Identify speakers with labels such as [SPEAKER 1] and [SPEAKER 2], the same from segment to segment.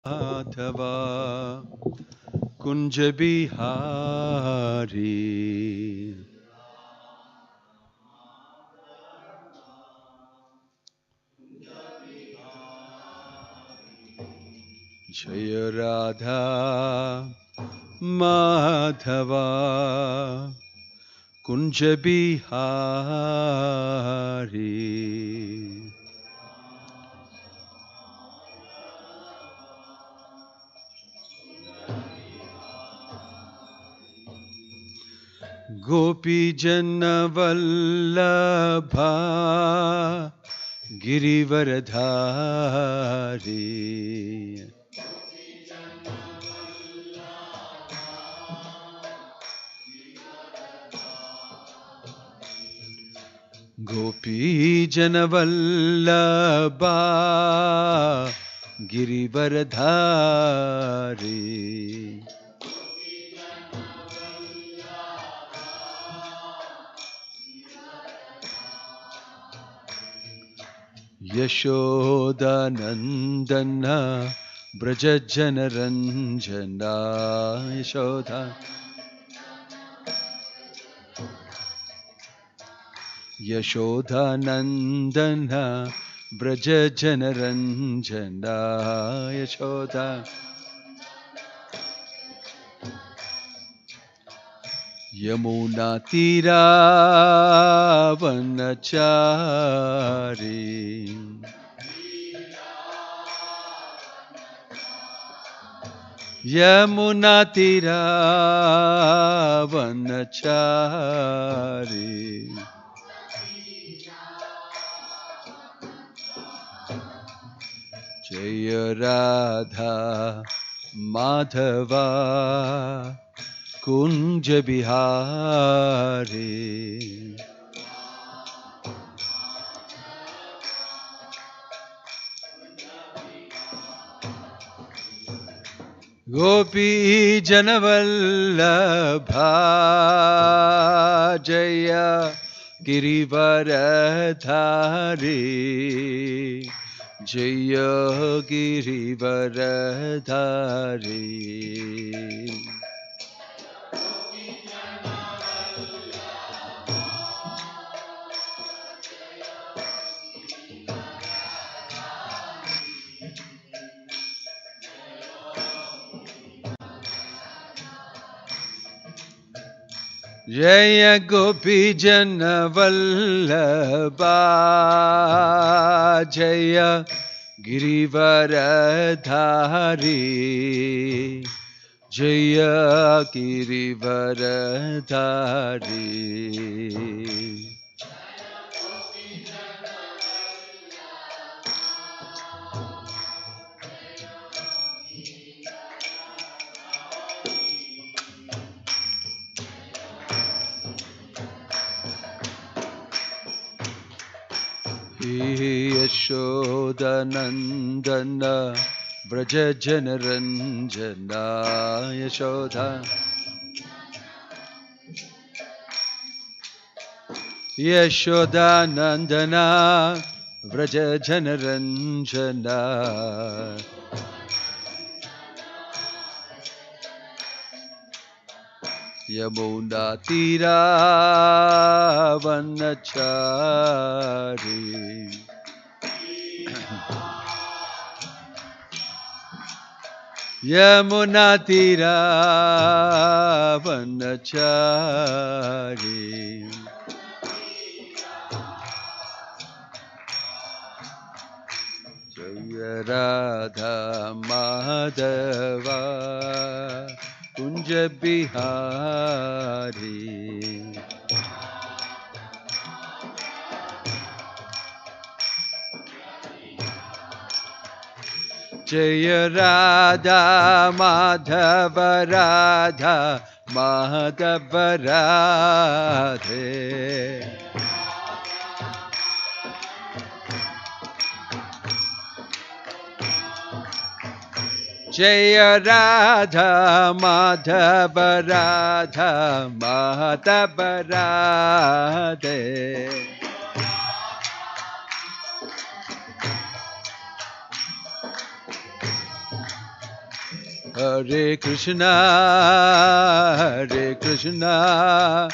[SPEAKER 1] Madhava Kunja Bihari Jaya Radha Madhava Kunja Bihari Gopi Jana Vallabha Girivaradhari Gopi Jana Vallabha Girivaradhari Yashoda Nandana Braja Jana Ranjana Yashoda Nandana Braja Jana Ranjana Yashoda Yamuna Tira Vanachari Yamuna Tira Vanachari Jaya Radha Madhava Kunja Bihari Gopi Janavallabha Jaya Girivaradhari Jaya Girivaradhari Jaya Gopi Jana Vallabha Jaya Girivaradhari Jaya Girivaradhari Yashoda Nandana Braja Jana Ranjana Yashoda Yashoda Nandana Braja Jana Ranjana Yamuna Tira Vanachari Yamuna Tira Vanachari Jaya Radha Madhava Kunja Bihari Jaya Radha Madhava Radha Madhava Radhe Jaya Radha Madhava Radha Madhava Radhe Hare Krishna, Hare Krishna,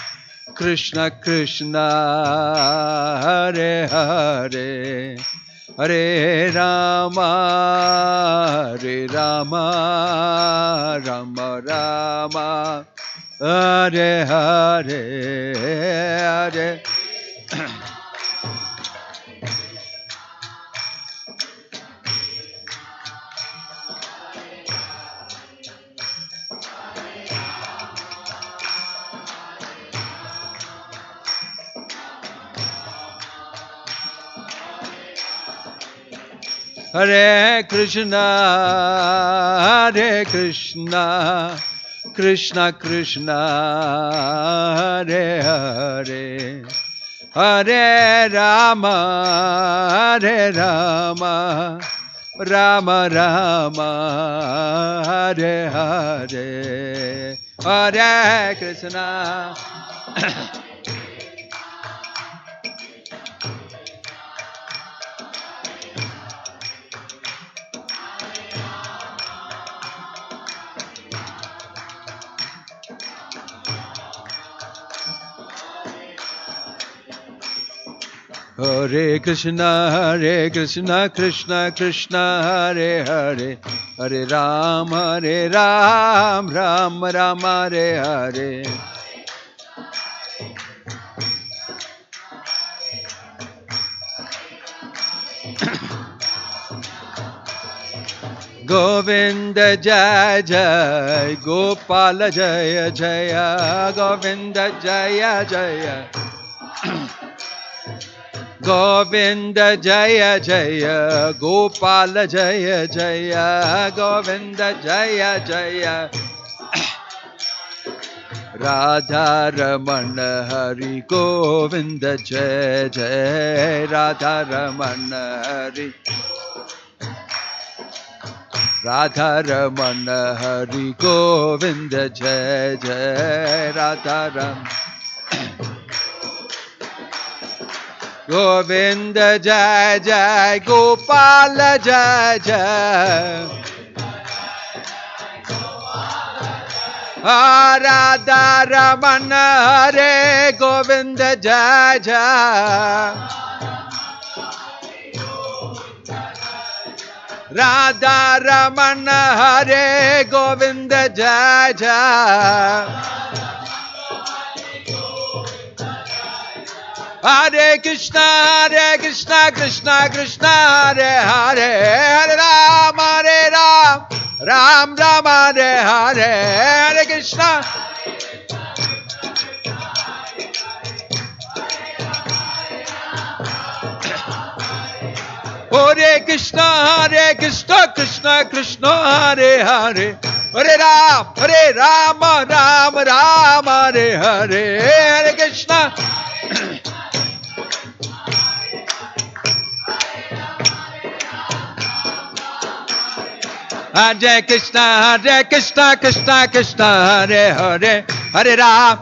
[SPEAKER 1] Krishna Krishna, Hare Hare, Hare Rama, Hare Rama, Rama Rama, Hare Hare, Hare. Hare Krishna, Hare Krishna, Krishna Krishna, Hare Hare, Hare Rama, Hare Rama, Rama Rama, Hare Hare, Hare Krishna. Hare Krishna, Krishna Krishna, Hare Hare, Hare Ram, Ram Ram, Hare Hare. Govinda Jaya Jaya, Gopala Jaya Jaya, Govinda Jaya Jaya. Govinda Jaya Jaya, Gopala Jaya Jaya, Govinda Jaya Jaya. Radha Ramana Hari Govinda Jaya Jaya, Radha Ramana Hari. Radha Ramana Hari Govinda Jaya Jaya, Radha Ramana. Govinda Jai Jai, Gopala Jai Jai. Radha Ramana Hare Govinda Jai Jai. Radha Ramana Hare Govinda Jai Jai. Hare Krishna, Krishna Krishna, Hare Hare, Hare Ram, Ram Ram, Hare Hare, Hare Krishna. Hare Krishna, Krishna Krishna, Hare Hare, Hare Ram, Ram Ram, Hare Hare, Hare Krishna. Hare Krishna, Krishna Krishna, Hare Hare, Hare Ram,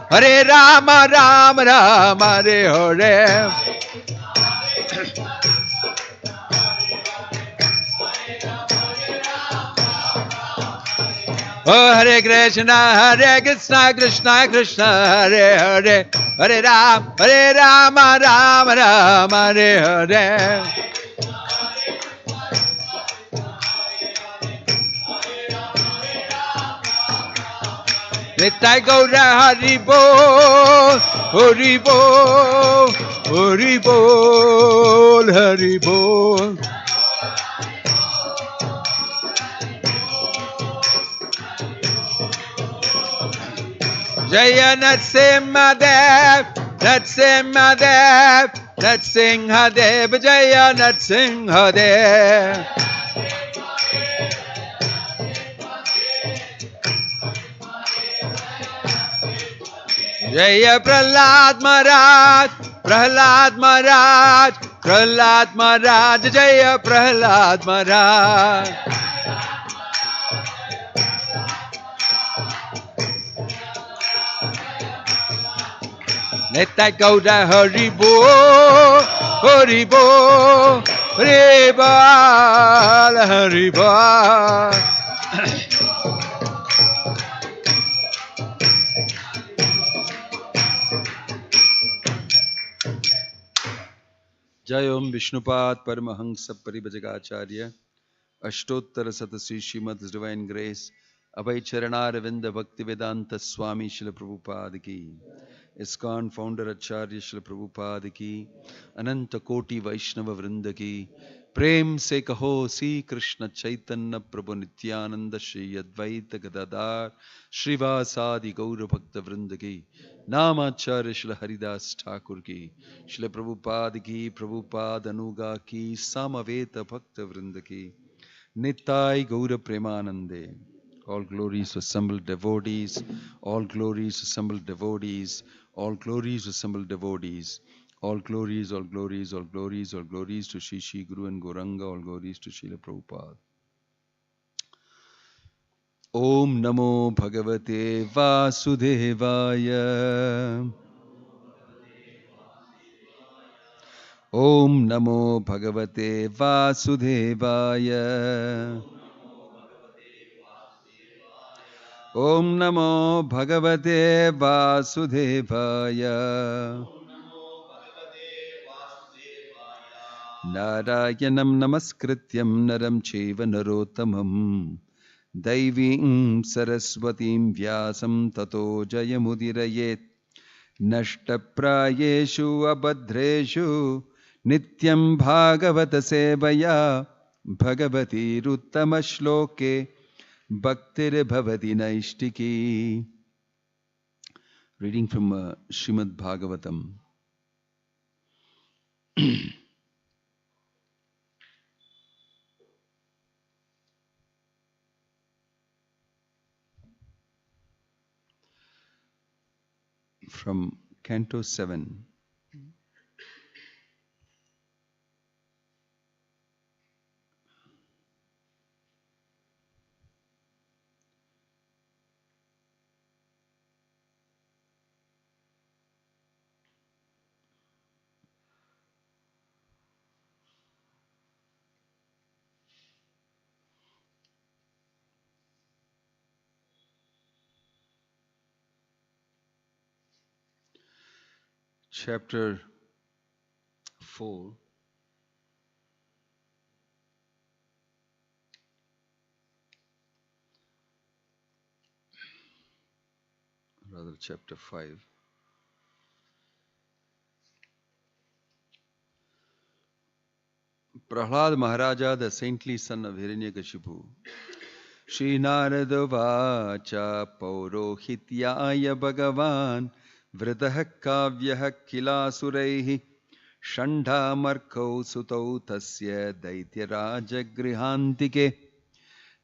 [SPEAKER 1] Ram Ram, Hare Hare. Oh, Hare Krishna, Krishna Krishna, Hare Hare, Hare Ram, Ram Ram, Hare Hare. Nitai Gaura Hari Bol, Hari Bol, Hari Bol, Hari Bol. Jaya Natsimhadev, Natsimhadev, Natsimhadev, Jaya Natsimhadev. Jaya Prahlad Maharaj, Prahlad Maharaj, Prahlad Maharaj, Jaya Prahlad Maharaj. Nitai Gaura Hari Bol, Hari Bol, Hari Bol, Hari Bol. Jayom Vishnupad Paramahansa Paribhajagacharya Ashtottara Satasi Srimad Divine Grace Abhay Charanaravindha Bhaktivedanta Swami Srila Prabhupada Ki ISKCON Founder Acharya Srila Prabhupada Ki Ananta Koti Vaishnava Vrinda Ki Prem Se Kaho Si Krishna Chaitanya Prabhu Nityananda Shri Advaita Gadadhar Shrivasadi Gaura Bhakta Vrinda Ki Namacharya Srila Haridas Thakur Ki Srila Prabhupada Ki Prabhupada Anuga Ki Samaveta Bhakta Vrinda Ki Nittai Gaura Premanande. All glories to assembled devotees, all glories to assembled devotees, all glories to assembled devotees, all glories, all glories, all glories, all glories to Shri Shri Guru and Gauranga, all glories to Srila Prabhupada. Om Namo Bhagavate Vasudevaya. Om Namo Bhagavate Vasudevaya. Om Namo Bhagavate Vasudevaya. Narayanam Namaskrityam Naram Cheva Narottamam Daivim Saraswatim Vyasam Tato Jayamudirayet Nashtaprayeshu Abhadreshu Nityam Bhagavata Sevaya Bhagavati Ruttama Shloke Bhaktir Bhavati Naishtiki. Reading from Srimad Bhagavatam. From Canto 7. Chapter 4, rather chapter 5. Prahlad Maharaja, the saintly son of Hiranyakashipu. Shri Narada Vacha Paurohityaya Bhagavan Vritah Kavyah Kilasureihi Shanda Markau Sutau Tasya Daityaraja Grihantike.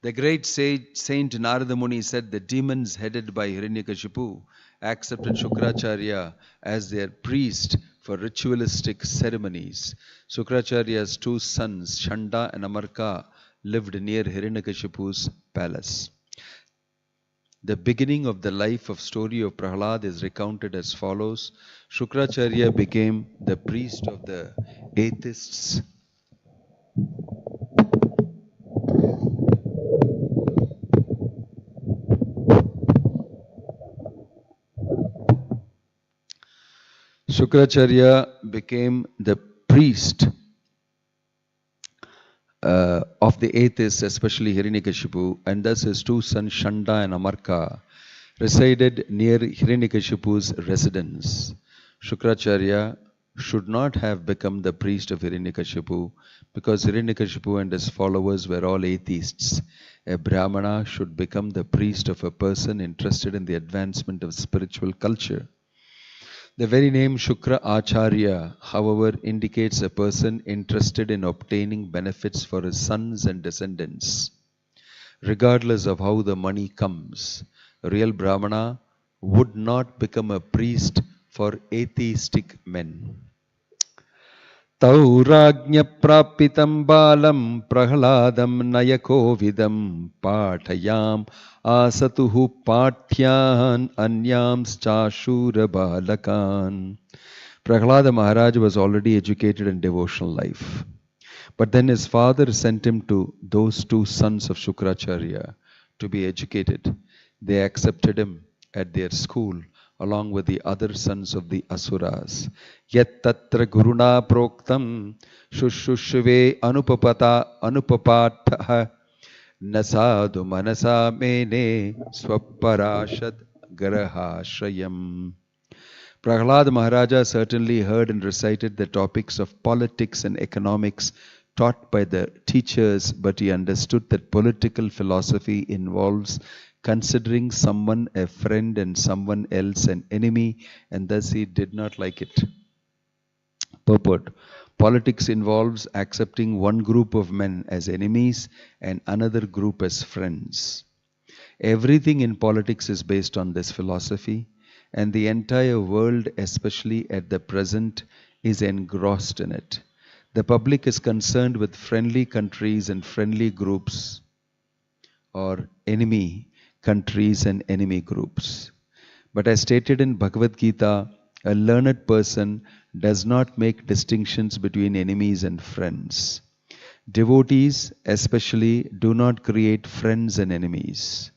[SPEAKER 1] The great Saint Narada Muni said the demons headed by Hiranyakashipu accepted Shukracharya as their priest for ritualistic ceremonies. Shukracharya's two sons, Shanda and Amarka, lived near Hiranyakashipu's palace. The beginning of the life of story of Prahlad is recounted as follows. Shukracharya became the priest of the atheists. Shukracharya became the priest of the atheists, especially Hiranyakashipu, and thus his two sons Shanda and Amarka resided near Hiranyakashipu's residence. Shukracharya should not have become the priest of Hiranyakashipu because Hiranyakashipu and his followers were all atheists. A Brahmana should become the priest of a person interested in the advancement of spiritual culture. The very name Shukra Acharya, however, indicates a person interested in obtaining benefits for his sons and descendants. Regardless of how the money comes, a real Brahmana would not become a priest for atheistic men. Tauragnya prapitam balam prahladam nayakovidam pathayam asatuhu pathyan anyams chashura balakan. Prahlada Maharaj was already educated in devotional life. But then his father sent him to those two sons of Shukracharya to be educated. They accepted him at their school along with the other sons of the Asuras. Yat tatra guruna proktam shushushve anupapataha nasadu manasa mene swaparashad garahashrayam. Prahlad Maharaja certainly heard and recited the topics of politics and economics taught by the teachers, but he understood that political philosophy involves considering someone a friend and someone else an enemy, and thus he did not like it. Purport. Politics involves accepting one group of men as enemies and another group as friends. Everything in politics is based on this philosophy, and the entire world, especially at the present, is engrossed in it. The public is concerned with friendly countries and friendly groups, or enemy countries and enemy groups. But as stated in Bhagavad Gita, a learned person does not make distinctions between enemies and friends. Devotees, especially, do not create friends and enemies.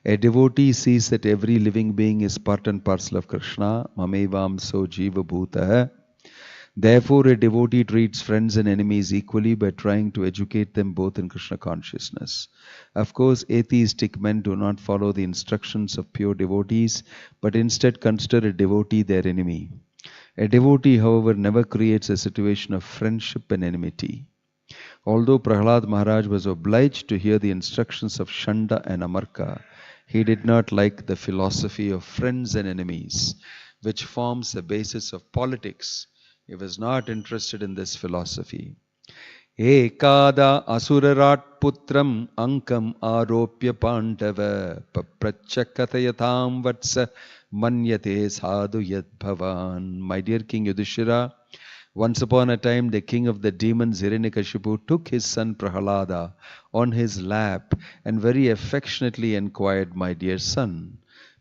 [SPEAKER 1] A devotee sees that every living being is part and parcel of Krishna, mamevamso jiva bhutah. Therefore, a devotee treats friends and enemies equally by trying to educate them both in Krishna consciousness. Of course, atheistic men do not follow the instructions of pure devotees, but instead consider a devotee their enemy. A devotee, however, never creates a situation of friendship and enmity. Although Prahlad Maharaj was obliged to hear the instructions of Shanda and Amarka, he did not like the philosophy of friends and enemies, which forms the basis of politics. He was not interested in this philosophy. Ekada asurarat putram ankam aropya pandava paprachakatayatam vatsa manyate sadhu yad bhavan. My dear King Yudhishthira, once upon a time the king of the demons Hiranyakashipu took his son Prahalada on his lap and very affectionately inquired, my dear son,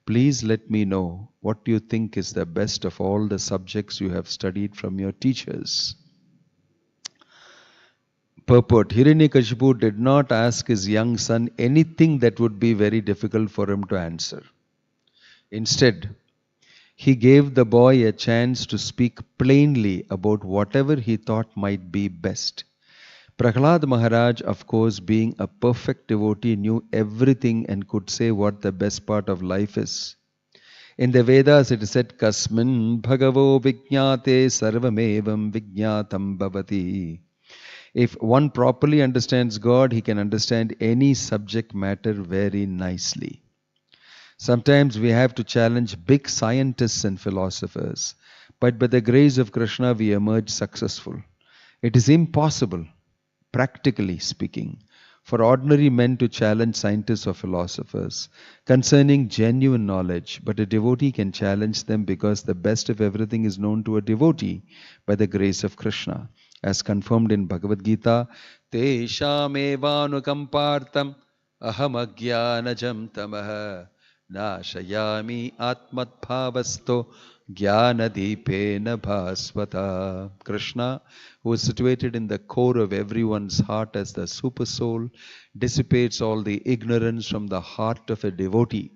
[SPEAKER 1] please let me know what you think is the best of all the subjects you have studied from your teachers. Purport. Hiranyakashipu did not ask his young son anything that would be very difficult for him to answer. Instead, he gave the boy a chance to speak plainly about whatever he thought might be best. Prahlad Maharaj, of course, being a perfect devotee, knew everything and could say what the best part of life is. In the Vedas it is said, Kasmin bhagavo vijñāte sarvamevam vijñātam bhavati. If one properly understands God, he can understand any subject matter very nicely. Sometimes we have to challenge big scientists and philosophers, but by the grace of Krishna we emerge successful. It is impossible, practically speaking, for ordinary men to challenge scientists or philosophers concerning genuine knowledge, but a devotee can challenge them because the best of everything is known to a devotee by the grace of Krishna. As confirmed in Bhagavad Gita, Tesham evanukampartam aham agyanajam tamaha nashayami atmat bhavasto jnanadipena bhasvata. Krishna, who is situated in the core of everyone's heart as the super soul, dissipates all the ignorance from the heart of a devotee.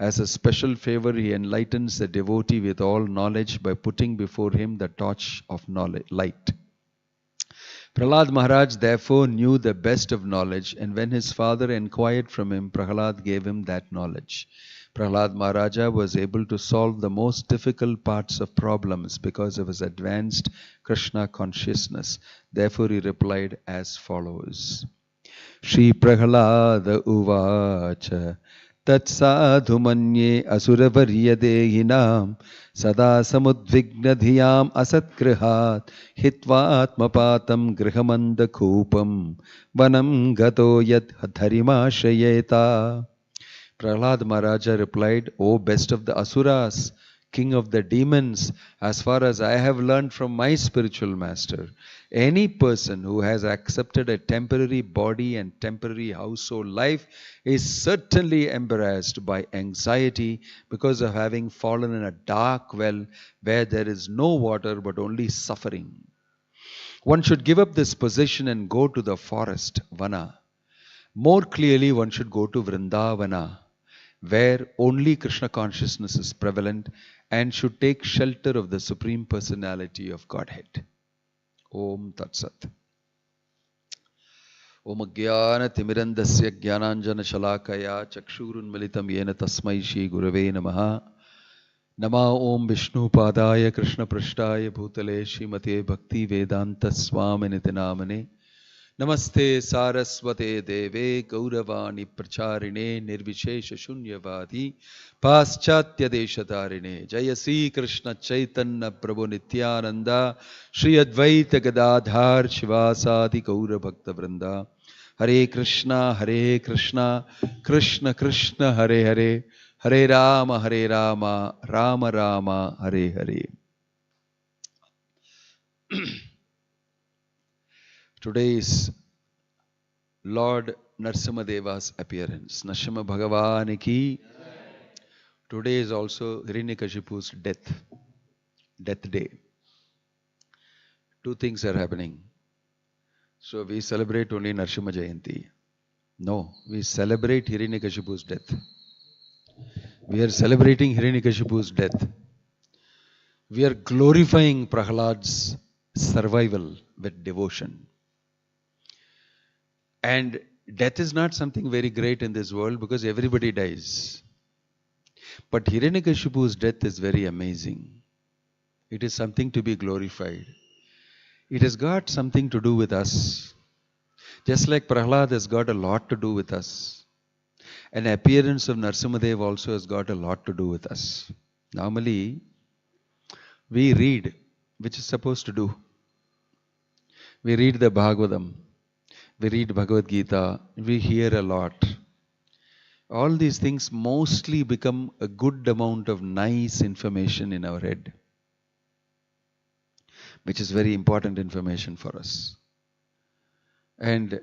[SPEAKER 1] As a special favor, he enlightens the devotee with all knowledge by putting before him the torch of knowledge, light. Prahlad Maharaj therefore knew the best of knowledge, and when his father inquired from him, Prahlad gave him that knowledge. Prahlad Maharaja was able to solve the most difficult parts of problems because of his advanced Krishna consciousness. Therefore he replied as follows. Shri Prahlada Uvacha Tat sadhu manye asuravarya dehinam sada samudvigna dhiyam asatgrihat hitvatmapatam grihamanda kupam vanam gato yat dharimashayeta. Prahlad Maharaja replied, O best of the Asuras, king of the demons, as far as I have learned from my spiritual master, any person who has accepted a temporary body and temporary household life is certainly embarrassed by anxiety because of having fallen in a dark well where there is no water but only suffering. One should give up this position and go to the forest, Vana. More clearly, one should go to Vrindavana. where only Krishna consciousness is prevalent and should take shelter of the Supreme Personality of Godhead. Om Tat Sat. Om Jnana Timirandasya Jnananjana Shalakaya Chakshurun Militam Yena Tasmai Shri Gurave Namaha. Nama Om Vishnu Padaya Krishna Prashtaya Bhutale Srimate Bhakti Vedanta Swamini Namane. Namaste Saraswate Deve Gauravani Pracharine Nirvishesha Shunyavadi Paschatya Deshatarine Jaya Sri Krishna Chaitanya Prabhu Nityananda Shri Advaita Gadadhar Shivasadi Gaura Bhakta Vrinda Hare Krishna Krishna Krishna Hare Hare Hare Rama Rama Rama Hare Hare. Today is Lord Narsimadeva's appearance. Narsimha Bhagavan ki. Today is also Hiranyakashipu's death day. Two things are happening. So we celebrate only Narsimha Jayanti. No, we celebrate Hiranyakashipu's death. We are celebrating Hiranyakashipu's death. We are glorifying Prahlad's survival with devotion. And death is not something very great in this world because everybody dies. But Hiranyakashipu's death is very amazing. It is something to be glorified. It has got something to do with us. Just like Prahlad has got a lot to do with us. An appearance of Narsimadev also has got a lot to do with us. Normally, we read, which is supposed to do. We read the Bhagavatam. We read Bhagavad Gita, we hear a lot. All these things mostly become a good amount of nice information in our head, which is very important information for us. And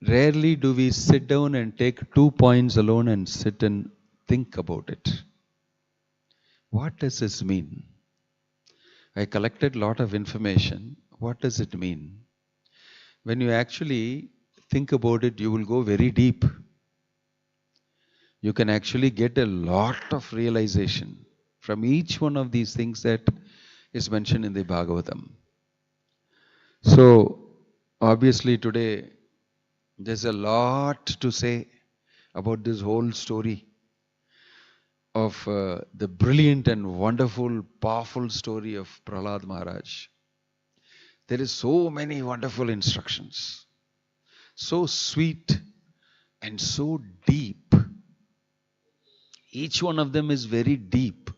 [SPEAKER 1] rarely do we sit down and take 2 points alone and sit and think about it. What does this mean? I collected a lot of information. What does it mean? When you actually think about it, you will go very deep. You can actually get a lot of realization from each one of these things that is mentioned in the Bhagavatam. So, obviously today, there's a lot to say about this whole story of the brilliant and wonderful, powerful story of Prahlad Maharaj. There is so many wonderful instructions, so sweet and so deep. Each one of them is very deep.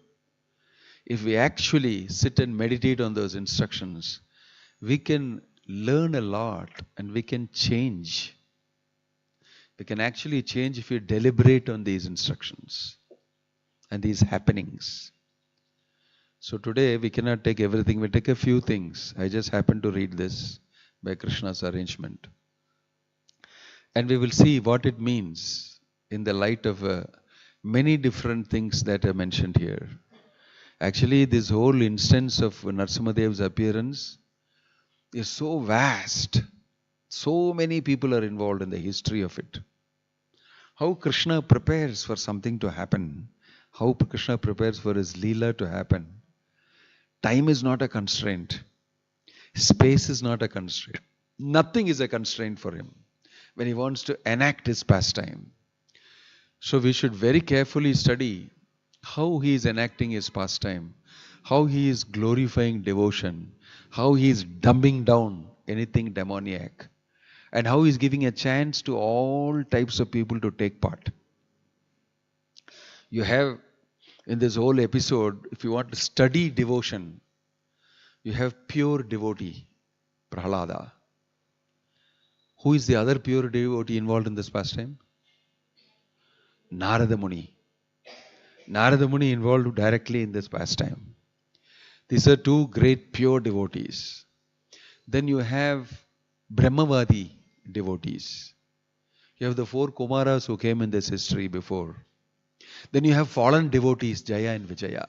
[SPEAKER 1] If we actually sit and meditate on those instructions, we can learn a lot and we can change. We can actually change if we deliberate on these instructions and these happenings. So today we cannot take everything, we take a few things. I just happened to read this by Krishna's arrangement. And we will see what it means in the light of many different things that are mentioned here. Actually, this whole instance of Narsimadev's appearance is so vast. So many people are involved in the history of it. How Krishna prepares for something to happen. How Krishna prepares for his Leela to happen. Time is not a constraint. Space is not a constraint. Nothing is a constraint for him when he wants to enact his pastime. So we should very carefully study how he is enacting his pastime, how he is glorifying devotion, how he is dumbing down anything demoniac, and how he is giving a chance to all types of people to take part. You have in this whole episode, if you want to study devotion, you have pure devotee, Prahlada. Who is the other pure devotee involved in this pastime? Narada Muni. Narada Muni involved directly in this pastime. These are two great pure devotees. Then you have Brahmavadi devotees. You have the 4 Kumaras who came in this history before. Then you have fallen devotees, Jaya and Vijaya.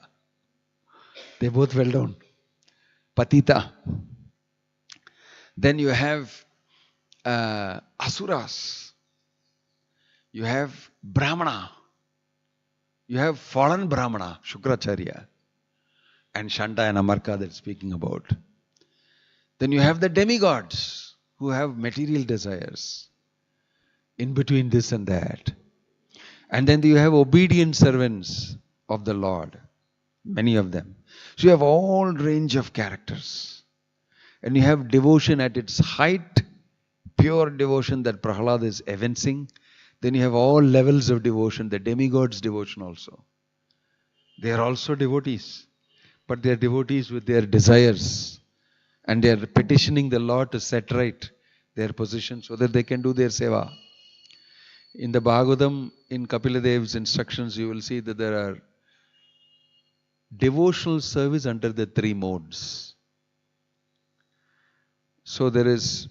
[SPEAKER 1] They both well known. Patita. Then you have Asuras. You have Brahmana. You have fallen Brahmana, Shukracharya, and Shanta and Amarka that's speaking about. Then you have the demigods who have material desires in between this and that. And then you have obedient servants of the Lord, many of them. So you have all range of characters. And you have devotion at its height, pure devotion that Prahlad is evincing. Then you have all levels of devotion, the demigods' devotion also. They are also devotees, but they are devotees with their desires. And they are petitioning the Lord to set right their position so that they can do their seva. In the Bhagavatam, in Kapila Dev's instructions, you will see that there are devotional service under the three modes. So there is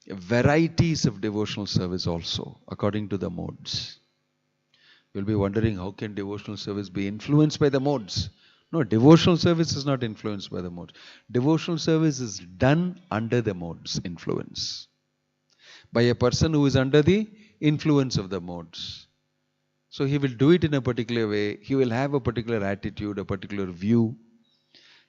[SPEAKER 1] varieties of devotional service also, according to the modes. You'll be wondering, how can devotional service be influenced by the modes? No, devotional service is not influenced by the modes. Devotional service is done under the modes influence. By a person who is under the influence of the modes. So he will do it in a particular way. He will have a particular attitude, a particular view.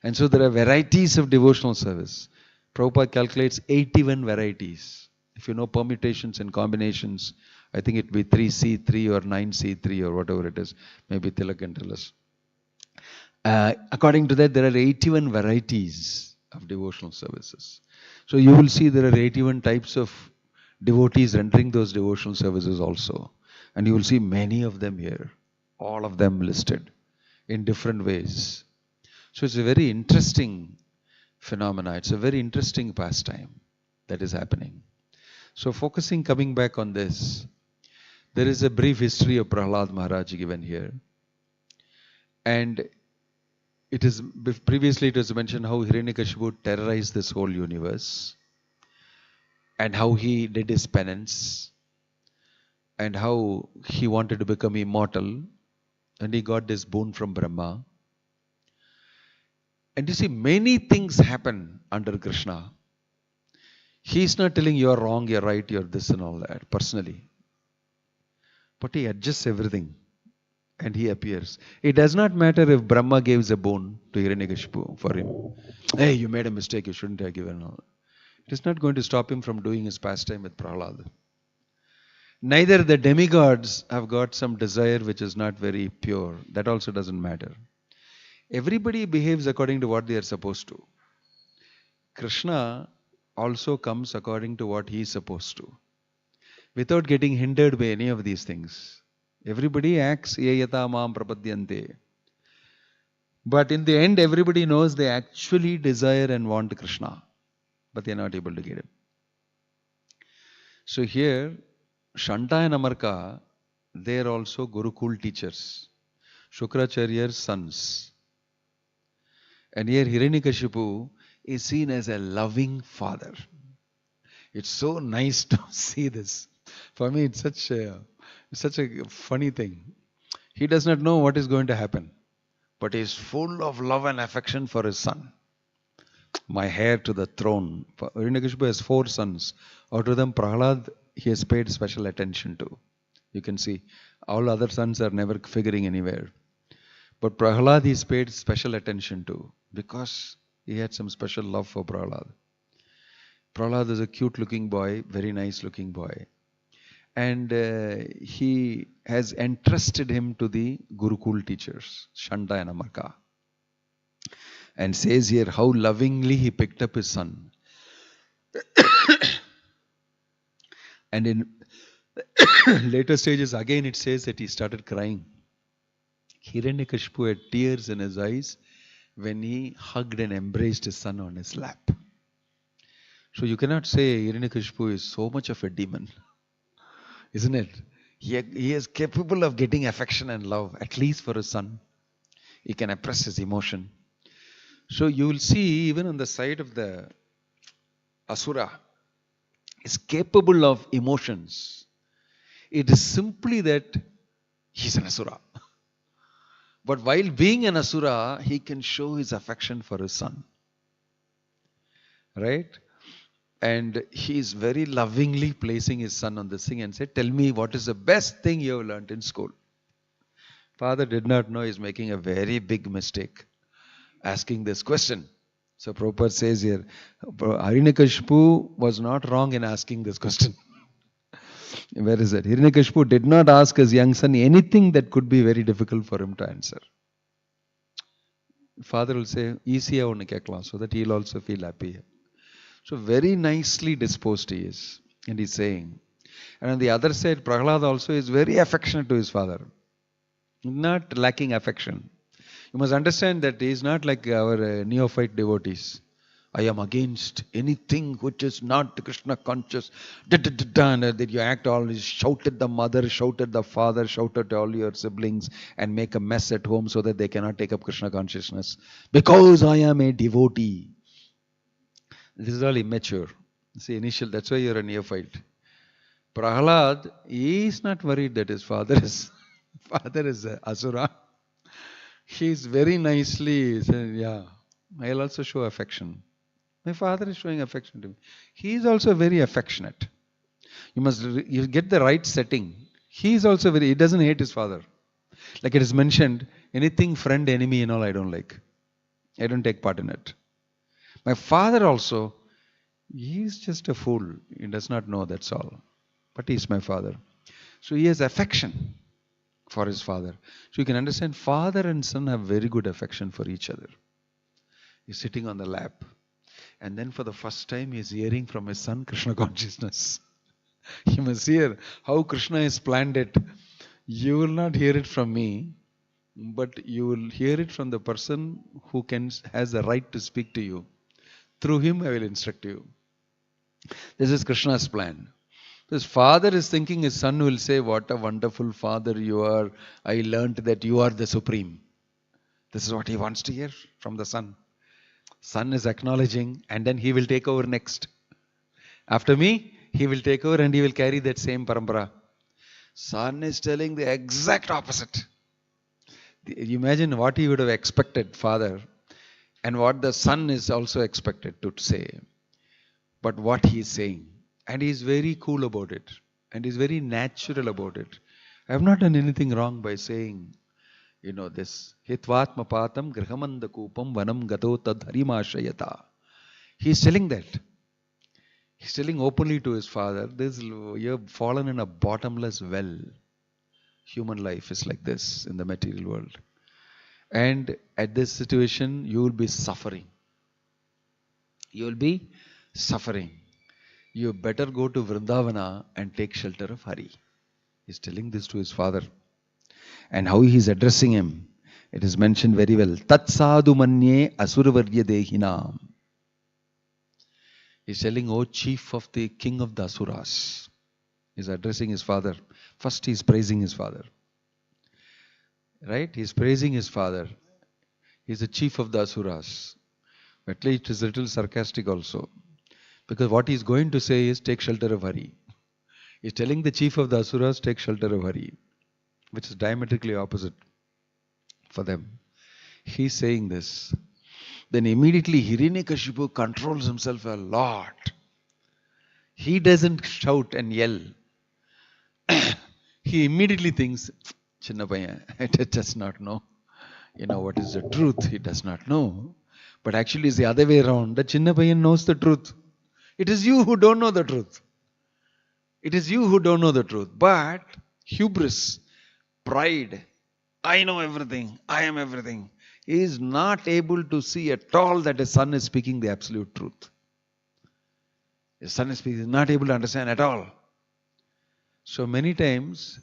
[SPEAKER 1] And so there are varieties of devotional service. Prabhupada calculates 81 varieties. If you know permutations and combinations, I think it will be 3C3 or 9C3 or whatever it is. Maybe Tilak can tell us. According to that, there are 81 varieties of devotional services. So you will see there are 81 types of devotees rendering those devotional services also. And you will see many of them here. All of them listed in different ways. So it's a very interesting phenomena. It's a very interesting pastime that is happening. So coming back on this, there is a brief history of Prahlad Maharaj given here. And previously it was mentioned how Hiranyakashipu terrorized this whole universe. And how he did his penance. And how he wanted to become immortal. And he got this boon from Brahma. And you see, many things happen under Krishna. He is not telling you are wrong, you are right, you are this and all that, personally. But he adjusts everything. And he appears. It does not matter if Brahma gives a boon to Hiranyakashipu for him. Hey, you made a mistake, you shouldn't have given all. It is not going to stop him from doing his pastime with Prahlad. Neither the demigods have got some desire which is not very pure. That also doesn't matter. Everybody behaves according to what they are supposed to. Krishna also comes according to what he is supposed to, without getting hindered by any of these things. Everybody acts yayata mam prapadyante. But in the end, everybody knows they actually desire and want Krishna, but they are not able to get him. So here, Shanta and Amarka, they are also Gurukul teachers, Shukracharya's sons. And here Hiranyakashipu is seen as a loving father. It's so nice to see this. For me, it's such a funny thing. He does not know what is going to happen, but he is full of love and affection for his son. My heir to the throne. Hiranyakashipu has 4 sons. Out of them, Prahlad, he has paid special attention to. You can see, all other sons are never figuring anywhere. But Prahlad he's paid special attention to because he had some special love for Prahlad. Prahlad is a cute looking boy, very nice looking boy. And he has entrusted him to the Gurukul teachers, Shanta and Amarka. And says here how lovingly he picked up his son. And in later stages, again it says that he started crying. Hiranyakashipu had tears in his eyes when he hugged and embraced his son on his lap. So you cannot say Hiranyakashipu is so much of a demon, isn't it? He is capable of getting affection and love, at least for his son. He can express his emotion. So you will see, even on the side of the Asura, is capable of emotions. It is simply that he is an Asura. But while being an Asura, he can show his affection for his son. Right? And he is very lovingly placing his son on this thing and said, tell me what is the best thing you have learned in school. Father did not know he's making a very big mistake asking this question. So Prabhupada says here, Hiranyakashipu was not wrong in asking this question. Where is it? Hiranyakashipu did not ask his young son anything that could be very difficult for him to answer. Father will say, easy so that he'll also feel happy. So very nicely disposed he is. And he's saying. And on the other side, Prahlad also is very affectionate to his father. Not lacking affection. You must understand that he is not like our neophyte devotees. I am against anything which is not Krishna conscious. That you act all, shout at the mother, shout at the father, shout at all your siblings and make a mess at home so that they cannot take up Krishna consciousness. Because I am a devotee. This is all immature. See, that's why you're a neophyte. Prahlad, he is not worried that his father is Asura. He is very nicely saying, yeah, I'll also show affection. My father is showing affection to me. He is also very affectionate. You get the right setting. He is also he doesn't hate his father. Like it is mentioned, anything friend, enemy and all I don't like. I don't take part in it. My father also, he is just a fool. He does not know, that's all. But he is my father. So he has affection for his father. So you can understand, father and son have very good affection for each other. He's sitting on the lap. And then for the first time, he is hearing from his son Krishna consciousness. You must hear how Krishna has planned it. You will not hear it from me, but you will hear it from the person who has the right to speak to you. Through him, I will instruct you. This is Krishna's plan. His father is thinking his son will say, what a wonderful father you are. I learnt that you are the supreme. This is what he wants to hear from the son. Son is acknowledging and then he will take over next. After me, he will take over and he will carry that same parampara. Son is telling the exact opposite. Imagine what he would have expected, father, and what the son is also expected to say. But what he is saying. And he is very cool about it. And he is very natural about it. I have not done anything wrong by saying, this. Hitvatma patam grihamanda kupam vanam gato tad harimashayata. He is telling that. He is telling openly to his father, you have fallen in a bottomless well. Human life is like this in the material world. And at this situation, you will be suffering. You will be suffering. You better go to Vrindavana and take shelter of Hari. He is telling this to his father. And how he is addressing him, it is mentioned very well. Tat sadhu manye asuravarya dehinam. He is telling, oh chief of the king of the Asuras. He is addressing his father. First he is praising his father. Right? He is praising his father. He is the chief of the Asuras. At least it is a little sarcastic also. Because what he is going to say is, take shelter of Hari. He is telling the chief of the Asuras, take shelter of Hari. Which is diametrically opposite for them. He is saying this. Then immediately Hiranyakashipu controls himself a lot. He doesn't shout and yell. He immediately thinks, Chinna paiyan, it does not know. What is the truth? He does not know. But actually it's the other way around. The Chinna paiyan knows the truth. It is you who don't know the truth. It is you who don't know the truth. But hubris, pride, I know everything, I am everything. He is not able to see at all that his son is speaking the absolute truth. His son is not able to understand at all. So many times,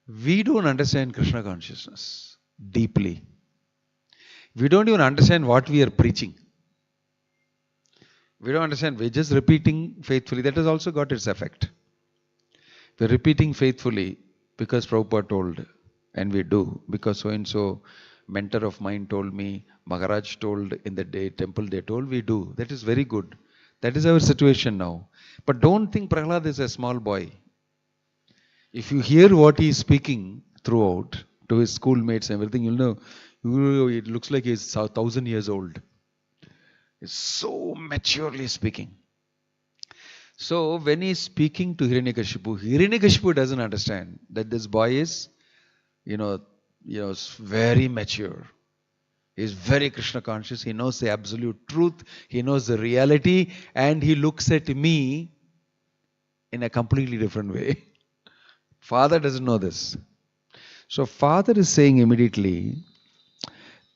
[SPEAKER 1] we don't understand Krishna consciousness deeply. We don't even understand what we are preaching. We don't understand. We're just repeating faithfully. That has also got its effect. We're repeating faithfully because Prabhupada told, and we do, because so-and-so mentor of mine told me, Maharaj told in the temple they told, we do. That is very good. That is our situation now. But don't think Prahlad is a small boy. If you hear what he is speaking throughout to his schoolmates and everything, you'll know, it looks like he's 1,000 years old. He's so maturely speaking. So when he is speaking to Hiranyakashipu doesn't understand that this boy is, you know, very mature. He is very Krishna conscious. He knows the absolute truth. He knows the reality, and he looks at me in a completely different way. Father doesn't know this. So father is saying immediately,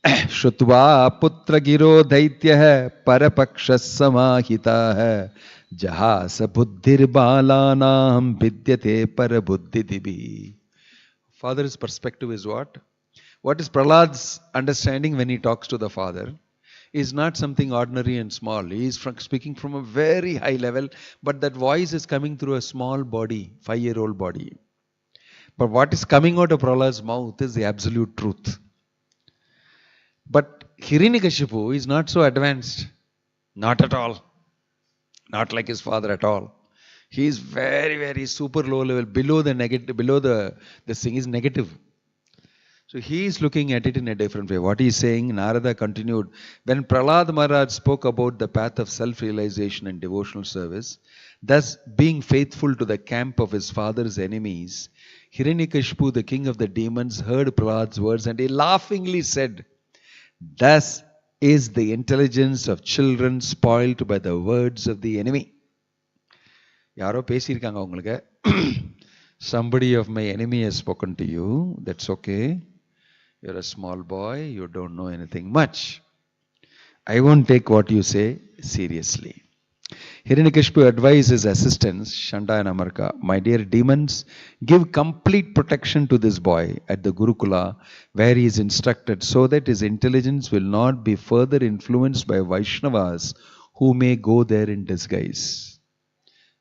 [SPEAKER 1] Shrutva putra giro daitya parapakshas samahita hai jahasa buddhir balanam vidyate parabuddhi dibi. Father's perspective is what? What is Prahlad's understanding when he talks to the father is not something ordinary and small. He is speaking from a very high level, but that voice is coming through a small body, 5-year-old body. But what is coming out of Prahlad's mouth is the absolute truth. But Hiranyakashipu is not so advanced. Not at all. Not like his father at all. He is very, very super low level, below the negative, below the thing is negative. So he is looking at it in a different way. What he is saying, Narada continued, when Prahlad Maharaj spoke about the path of self-realization and devotional service, thus being faithful to the camp of his father's enemies, Hiranyakashipu, the king of the demons, heard Prahlad's words and he laughingly said, thus is the intelligence of children spoiled by the words of the enemy. யாரோ பேசியிருக்காங்க உங்களுக்கு. Somebody of my enemy has spoken to you. That's okay. You're a small boy. You don't know anything much. I won't take what you say seriously. Hiranyakashipu advised his assistants, Shanda and Amarka, my dear demons, give complete protection to this boy at the Gurukula where he is instructed so that his intelligence will not be further influenced by Vaishnavas who may go there in disguise.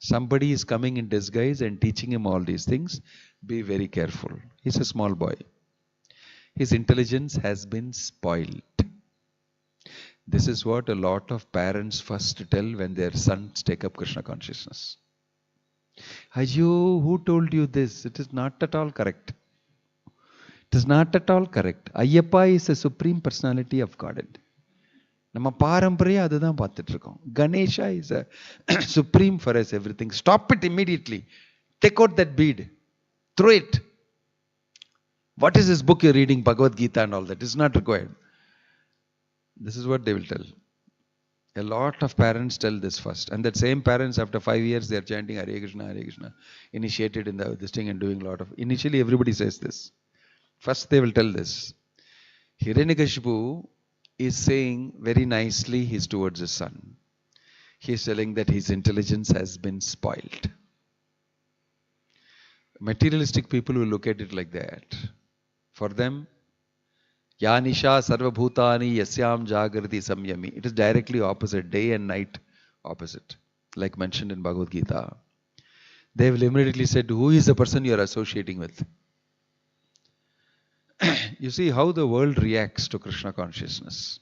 [SPEAKER 1] Somebody is coming in disguise and teaching him all these things. Be very careful. He's a small boy. His intelligence has been spoiled. This is what a lot of parents first tell when their sons take up Krishna consciousness. Ayyo, who told you this? It is not at all correct. It is not at all correct. Ayyappa is a supreme personality of Godhead. நம்ம பாரம்பரியம் அதுதான் பார்த்துட்டு இருக்கோம். Ganesha is a supreme for us everything. Stop it immediately. Take out that bead. Throw it. What is this book you're reading, Bhagavad Gita and all that? It's not required. This is what they will tell. A lot of parents tell this first. And that same parents, after 5 years, they are chanting Hare Krishna, Hare Krishna. Initiated in this thing and doing a lot of... Initially, everybody says this. First, they will tell this. Hiranyakashipu is saying very nicely he's towards his son. He is telling that his intelligence has been spoiled. Materialistic people will look at it like that. For them, Ya Nisha Sarvabhutani Yasyam Jagrati Samyami. It is directly opposite, day and night opposite, like mentioned in Bhagavad Gita. They will immediately say, who is the person you are associating with? You see how the world reacts to Krishna consciousness.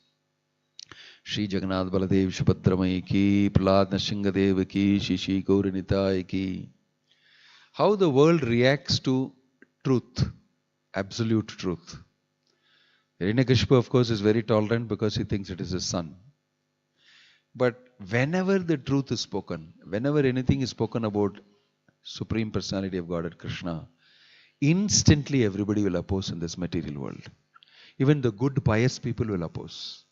[SPEAKER 1] Shri Jagannath Baladev Subhadramai ki, Prahlad Nrsimhadev ki, Shishi Gauranitai ki. How the world reacts to truth, absolute truth. Hiranyakashipu, of course, is very tolerant because he thinks it is his son. But whenever the truth is spoken, whenever anything is spoken about Supreme Personality of Godhead, Krishna, instantly everybody will oppose in this material world. Even the good, pious people will oppose.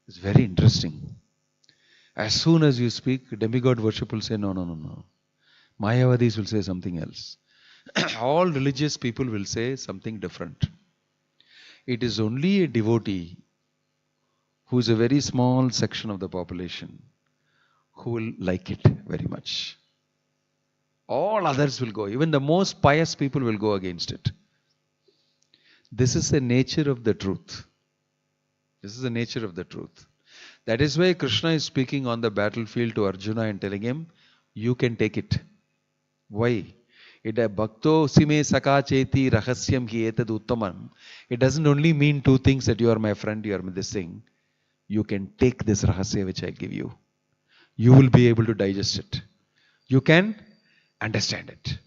[SPEAKER 1] It's very interesting. As soon as you speak, demigod worship will say, no, no, no, no. Mayavadis will say something else. All religious people will say something different. It is only a devotee who is a very small section of the population who will like it very much. All others will go. Even the most pious people will go against it. This is the nature of the truth. This is the nature of the truth. That is why Krishna is speaking on the battlefield to Arjuna and telling him, you can take it. Why? It bhakto sime saka cheti rahasyam hi etad uttamam. It doesn't only mean two things, that you are my friend, you are this thing. You can take this rahasya which I give you. You will be able to digest it. You can understand it.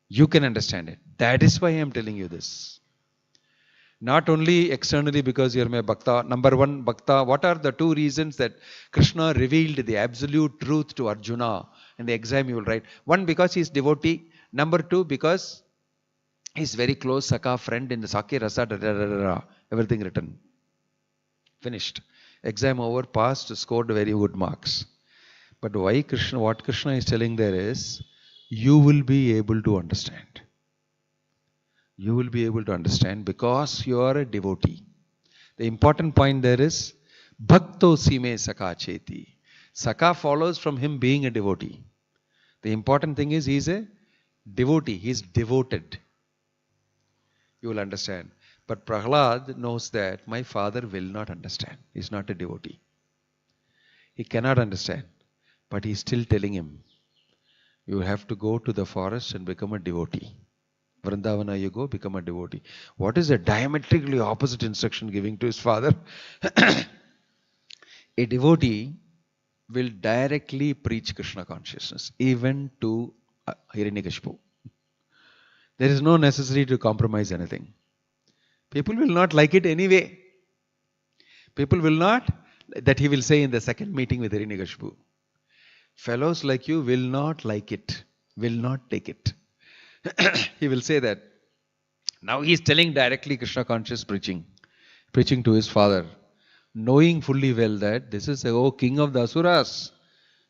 [SPEAKER 1] You can understand it. That is why I am telling you this. Not only externally because you're my bhakta. Number one, bhakta, what are the two reasons that Krishna revealed the absolute truth to Arjuna? In the exam you will write. One, because he's devotee. Number two, because he's very close Sakha friend in the Sakya Rasa, everything written. Finished. Exam over, passed, scored very good marks. But why Krishna, what Krishna is telling there is, you will be able to understand. You will be able to understand because you are a devotee. The important point there is, Bhakto Sime Sakha Cheti. Sakha follows from him being a devotee. The important thing is he is a devotee. He is devoted. You will understand. But Prahlad knows that my father will not understand. He is not a devotee. He cannot understand. But he is still telling him, you have to go to the forest and become a devotee. Vrindavana you go, become a devotee. What is a diametrically opposite instruction giving to his father? A devotee will directly preach Krishna consciousness, even to Hiranyakashipu. There is no necessity to compromise anything. People will not like it anyway. People will not, that he will say in the second meeting with Hiranyakashipu. Fellows like you will not like it, will not take it. He will say that. Now he is telling directly Krishna conscious preaching to his father, knowing fully well that this is, oh king of the Asuras.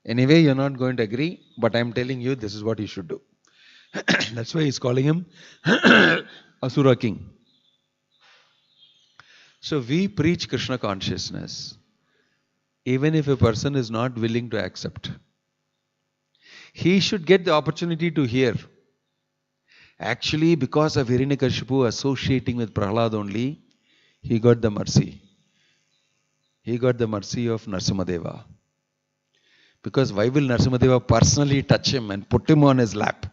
[SPEAKER 1] Anyway, you are not going to agree, but I am telling you this is what you should do. That's why he is calling him Asura king. So we preach Krishna consciousness, even if a person is not willing to accept. He should get the opportunity to hear. Actually, because of Hiranyakashipu associating with Prahlad only, he got the mercy. He got the mercy of Narasimhadeva. Because why will Narasimhadeva personally touch him and put him on his lap,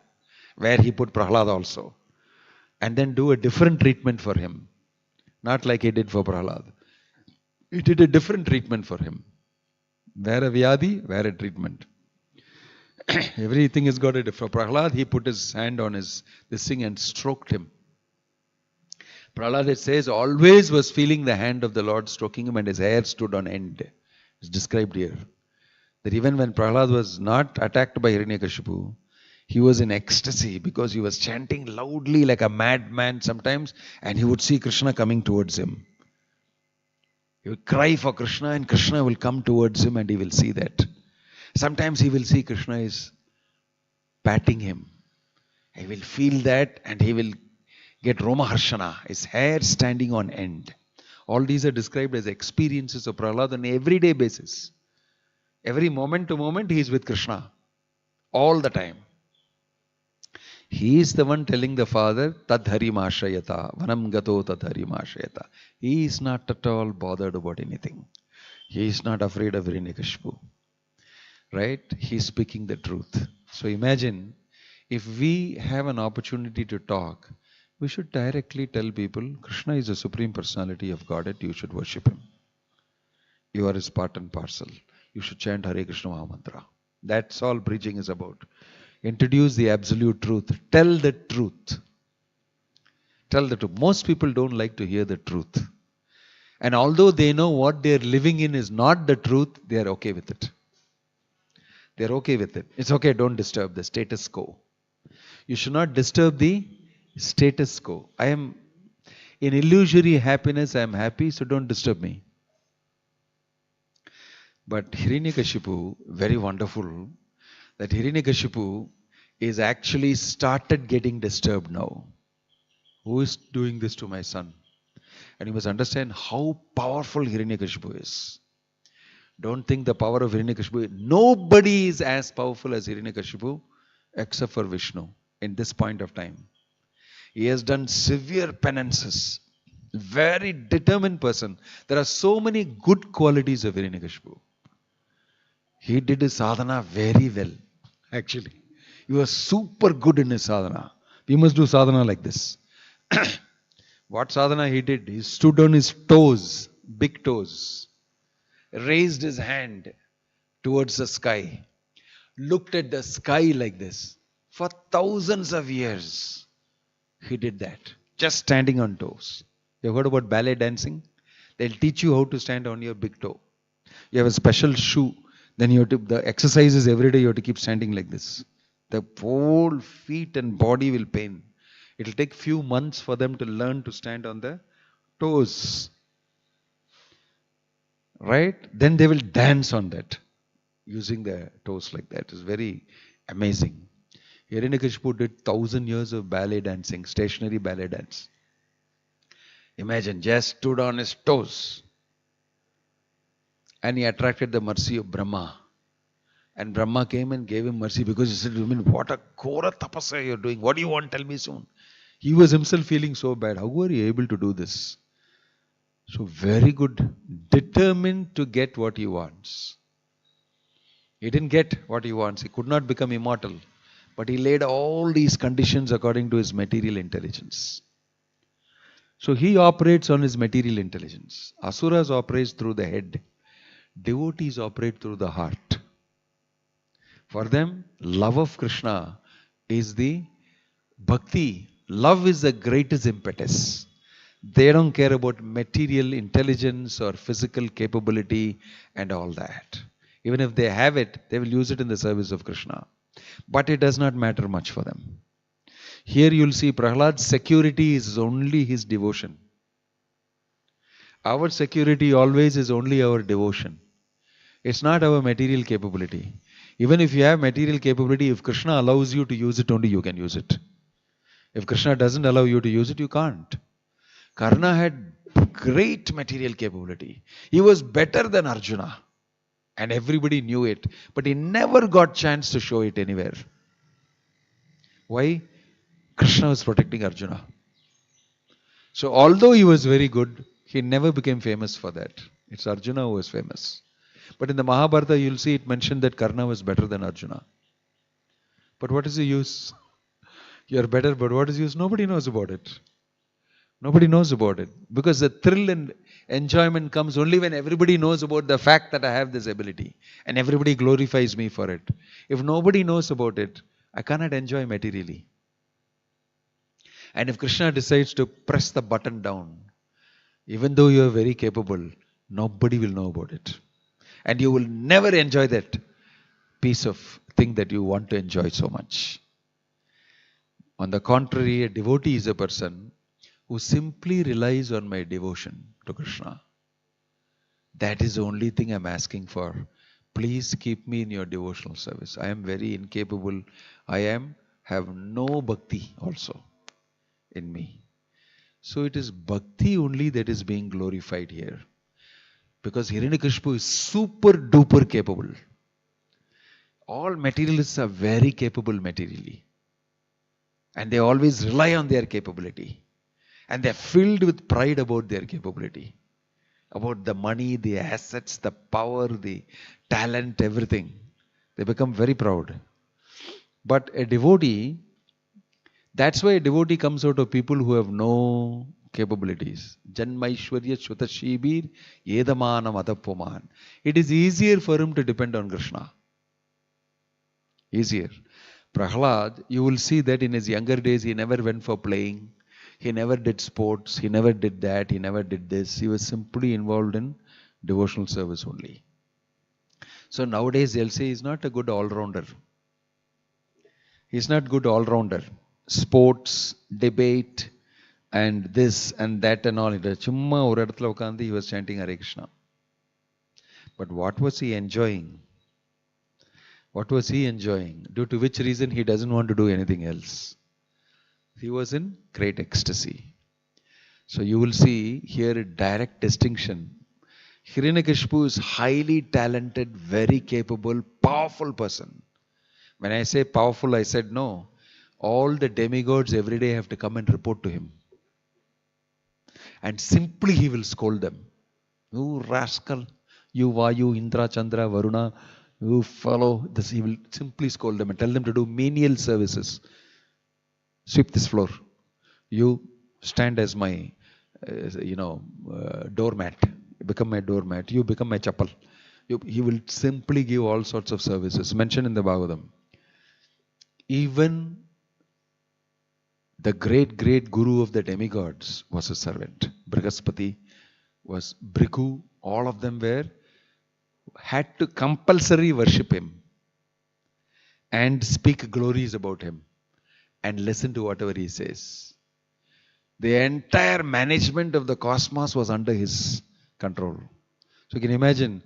[SPEAKER 1] where he put Prahlad also, and then do a different treatment for him? Not like he did for Prahlad. He did a different treatment for him. Where a vyadi, where a treatment. Everything has got a different. For Prahlad, he put his hand on this thing and stroked him. Prahlad, it says, always was feeling the hand of the Lord stroking him and his hair stood on end. It's described here. That even when Prahlad was not attacked by Hiranyakashipu, he was in ecstasy because he was chanting loudly like a madman sometimes, and he would see Krishna coming towards him. He would cry for Krishna and Krishna will come towards him and he will see that. Sometimes he will see Krishna is patting him. He will feel that and he will get Roma Harshana, his hair standing on end. All these are described as experiences of Prahlad on an everyday basis. Every moment to moment he is with Krishna. All the time. He is the one telling the father, Tadharimashayata, Vanam Gato Tadharimashayata. He is not at all bothered about anything. He is not afraid of Hiranyakashipu. Right? He is speaking the truth. So imagine, if we have an opportunity to talk, we should directly tell people, Krishna is the Supreme Personality of Godhead, you should worship Him. You are His part and parcel. You should chant Hare Krishna Mahamantra. That's all preaching is about. Introduce the absolute truth. Tell the truth. Tell the truth. Most people don't like to hear the truth. And although they know what they're living in is not the truth, they are okay with it. They're okay with it. It's okay, don't disturb the status quo. You should not disturb the status quo. I am in illusory happiness, I am happy, so don't disturb me. But Hiranyakashipu, very wonderful, that Hiranyakashipu is actually started getting disturbed now. Who is doing this to my son? And you must understand how powerful Hiranyakashipu is. Don't think the power of Hiranyakashipu. Nobody is as powerful as Hiranyakashipu except for Vishnu in this point of time. He has done severe penances. Very determined person. There are so many good qualities of Hiranyakashipu. He did his sadhana very well, actually. He was super good in his sadhana. We must do sadhana like this. What sadhana he did? He stood on his toes, big toes, raised his hand towards the sky, looked at the sky like this. For thousands of years, he did that, just standing on toes. You have heard about ballet dancing? They'll teach you how to stand on your big toe. You have a special shoe. Then you have to, the exercises every day you have to keep standing like this. The whole feet and body will pain. It will take few months for them to learn to stand on the toes. Right? Then they will dance on that. Using their toes like that. It's very amazing. Hiranyakashipu did 1,000 years of ballet dancing, stationary ballet dance. Imagine, just stood on his toes. And he attracted the mercy of Brahma. And Brahma came and gave him mercy because he said, I mean, what a Kora tapasya you're doing. What do you want? Tell me soon. He was himself feeling so bad. How were you able to do this? So very good. Determined to get what he wants. He didn't get what he wants. He could not become immortal. But he laid all these conditions according to his material intelligence. So he operates on his material intelligence. Asuras operates through the head. Devotees operate through the heart. For them, love of Krishna is the bhakti. Love is the greatest impetus. They don't care about material intelligence or physical capability and all that. Even if they have it, they will use it in the service of Krishna. But it does not matter much for them. Here you will see Prahlad's security is only his devotion. Our security always is only our devotion. It's not our material capability. Even if you have material capability, if Krishna allows you to use it, only you can use it. If Krishna doesn't allow you to use it, you can't. Karna had great material capability. He was better than Arjuna. And everybody knew it. But he never got chance to show it anywhere. Why? Krishna was protecting Arjuna. So although he was very good, he never became famous for that. It's Arjuna who was famous. But in the Mahabharata, you'll see it mentioned that Karna was better than Arjuna. But what is the use? You're better, but what is the use? Nobody knows about it. Nobody knows about it. Because the thrill and enjoyment comes only when everybody knows about the fact that I have this ability. And everybody glorifies me for it. If nobody knows about it, I cannot enjoy materially. And if Krishna decides to press the button down, even though you are very capable, nobody will know about it. And you will never enjoy that piece of thing that you want to enjoy so much. On the contrary, a devotee is a person who simply relies on my devotion to Krishna. That is the only thing I'm asking for. Please keep me in your devotional service. I am very incapable. I have no bhakti also in me. So it is bhakti only that is being glorified here. Because Hiranyakashipu is super duper capable. All materialists are very capable materially. And they always rely on their capability. And they are filled with pride about their capability. About the money, the assets, the power, the talent, everything. They become very proud. But a devotee, that's why a devotee comes out of people who have no capabilities. Janmaishwarya Shvatashibir Yedamanam Atapuman. It is easier for him to depend on Krishna. Easier. Prahlad, you will see that in his younger days he never went for playing. He never did sports. He never did that. He never did this. He was simply involved in devotional service only. So nowadays they'll say he's not a good all-rounder. He's not good all-rounder. Sports, debate, and this and that and all. He was chanting Hare Krishna. But what was he enjoying? What was he enjoying? Due to which reason he doesn't want to do anything else. He was in great ecstasy. So you will see here a direct distinction. Hiranyakashipu is highly talented, very capable, powerful person. When I say powerful, I said no. All the demigods every day have to come and report to him. And simply he will scold them. You rascal, you Vayu, Indra, Chandra, Varuna, you follow this. He will simply scold them and tell them to do menial services. Sweep this floor. You stand as my, doormat. Become my doormat. You become my chapel. He will simply give all sorts of services. Mentioned in the Bhagavatam. Even the great guru of the demigods was a servant. Brihaspati, was Bhrigu, all of them had to compulsory worship him and speak glories about him and listen to whatever he says. The entire management of the cosmos was under his control. So you can imagine,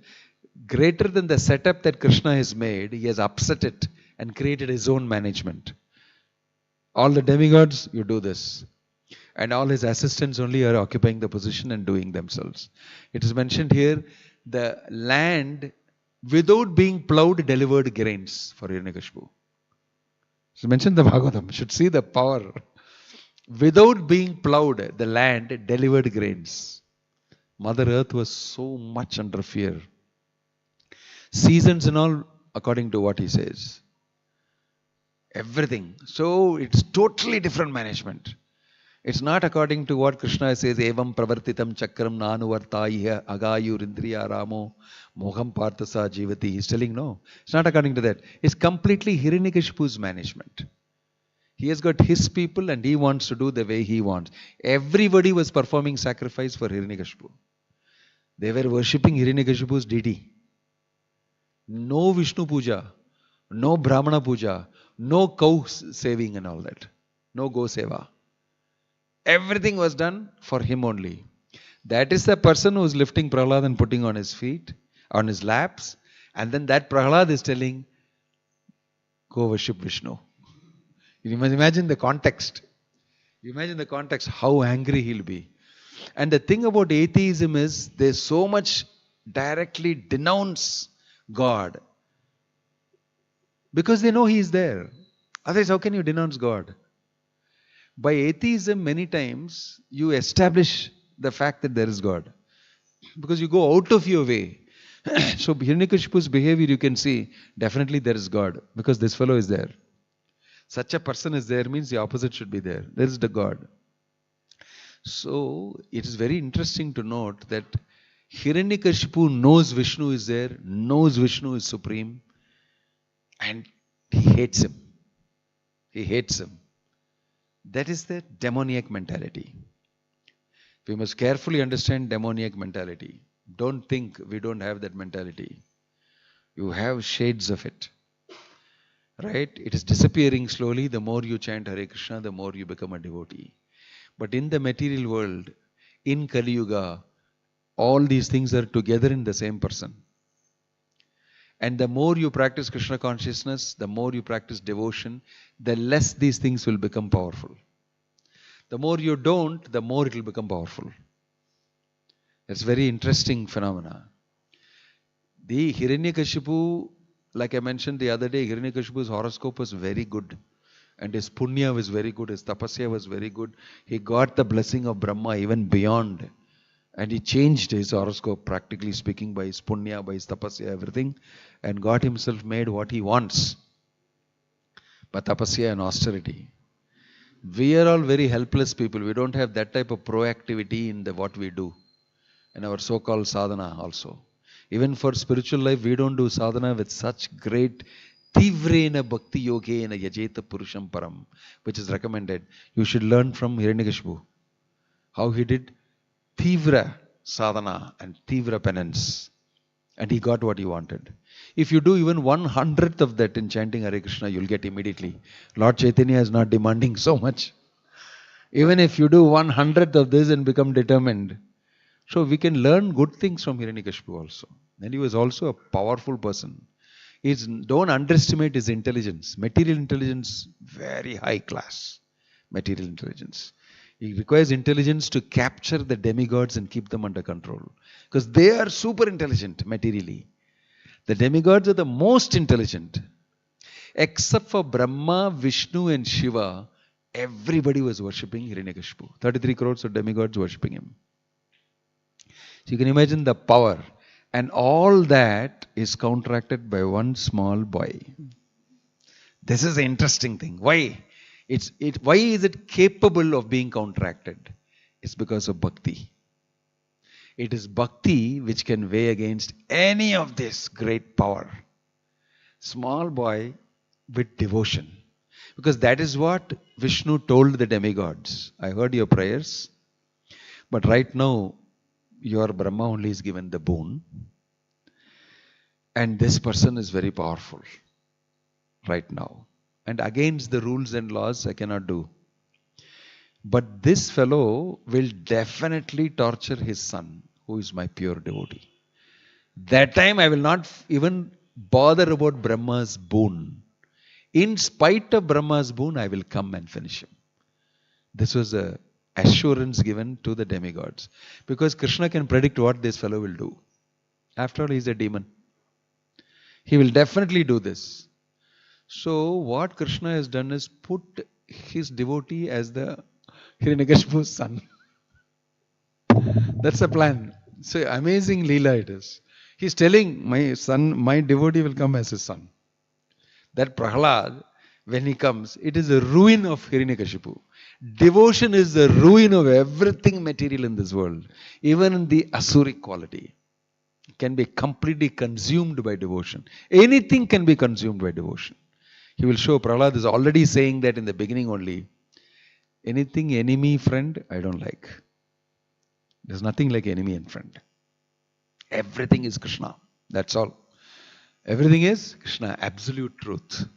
[SPEAKER 1] greater than the setup that Krishna has made, he has upset it and created his own management. All the demigods, you do this. And all his assistants only are occupying the position and doing themselves. It is mentioned here, the land without being plowed delivered grains for Hiranyakashipu. It's mentioned in the Bhagavatam. You should see the power. Without being plowed, the land delivered grains. Mother Earth was so much under fear. Seasons and all, according to what he says. Everything. So it's totally different management. It's not according to what Krishna says, Evam pravartitam chakram nanuvartaiha agayur indriya ramo moham parthasa jivati. He's telling no. It's not according to that. It's completely Hiranyakashipu's management. He has got his people and he wants to do the way he wants. Everybody was performing sacrifice for Hiranyakashipu. They were worshipping Hiranyakashipu's deity. No Vishnu puja, no Brahmana puja, no cow saving and all that. No go seva. Everything was done for him only. That is the person who is lifting Prahlad and putting on his feet, on his laps. And then that Prahlad is telling, go worship Vishnu. You must imagine the context. You imagine the context, how angry he'll be. And the thing about atheism is, they so much directly denounce God. Because they know he is there. Otherwise, how can you denounce God? By atheism, many times, you establish the fact that there is God. Because you go out of your way. So, Hiranyakashipu's behavior, you can see, definitely there is God. Because this fellow is there. Such a person is there means the opposite should be there. There is the God. So, it is very interesting to note that Hiranyakashipu knows Vishnu is there, knows Vishnu is supreme, and he hates him. He hates him. That is the demoniac mentality. We must carefully understand demoniac mentality. Don't think we don't have that mentality. You have shades of it. Right? It is disappearing slowly. The more you chant Hare Krishna, the more you become a devotee. But in the material world, in Kali Yuga, all these things are together in the same person. And the more you practice Krishna consciousness, the more you practice devotion, the less these things will become powerful. The more you don't, the more it will become powerful. It's a very interesting phenomena. The Hiranyakashipu, like I mentioned the other day, Hiranyakashipu's horoscope was very good. And his punya was very good, his tapasya was very good. He got the blessing of Brahma even beyond. And he changed his horoscope, practically speaking, by his punya, by his tapasya, everything. And got himself made what he wants. By tapasya and austerity. We are all very helpless people. We don't have that type of proactivity in what we do. In our so-called sadhana also. Even for spiritual life, we don't do sadhana with such great Tivrena Bhakti Yogena Yajeta Purusham Param, which is recommended. You should learn from Hiranyakashipu. How he did Tivra sadhana and Tivra penance. And he got what he wanted. If you do even 1/100th of that in chanting Hare Krishna, you'll get immediately. Lord Chaitanya is not demanding so much. Even if you do 1/100th of this and become determined. So we can learn good things from Hiranyakashipu also. And he was also a powerful person. Don't underestimate his intelligence. Material intelligence, very high class. Material intelligence. It requires intelligence to capture the demigods and keep them under control. Because they are super intelligent materially. The demigods are the most intelligent. Except for Brahma, Vishnu and Shiva, everybody was worshipping Hiranyakashipu. 33 crores of demigods worshipping him. So you can imagine the power. And all that is counteracted by one small boy. This is the interesting thing. Why? Why is it capable of being counteracted? It's because of bhakti. It is bhakti which can weigh against any of this great power. Small boy with devotion. Because that is what Vishnu told the demigods. I heard your prayers. But right now, your Brahma only is given the boon. And this person is very powerful right now. And against the rules and laws, I cannot do. But this fellow will definitely torture his son, who is my pure devotee. That time I will not even bother about Brahma's boon. In spite of Brahma's boon, I will come and finish him. This was a assurance given to the demigods. Because Krishna can predict what this fellow will do. After all, he is a demon. He will definitely do this. So what Krishna has done is put his devotee as the Hiranyakashipu's son. That's the plan. So amazing Leela it is. He's telling my son, my devotee will come as his son. That Prahlad, when he comes, it is the ruin of Hiranyakashipu. Devotion is the ruin of everything material in this world. Even the asuric quality can be completely consumed by devotion. Anything can be consumed by devotion. He will show, Prahlad is already saying that in the beginning only. Anything enemy, friend, I don't like. There's nothing like enemy and friend. Everything is Krishna. That's all. Everything is Krishna, absolute truth.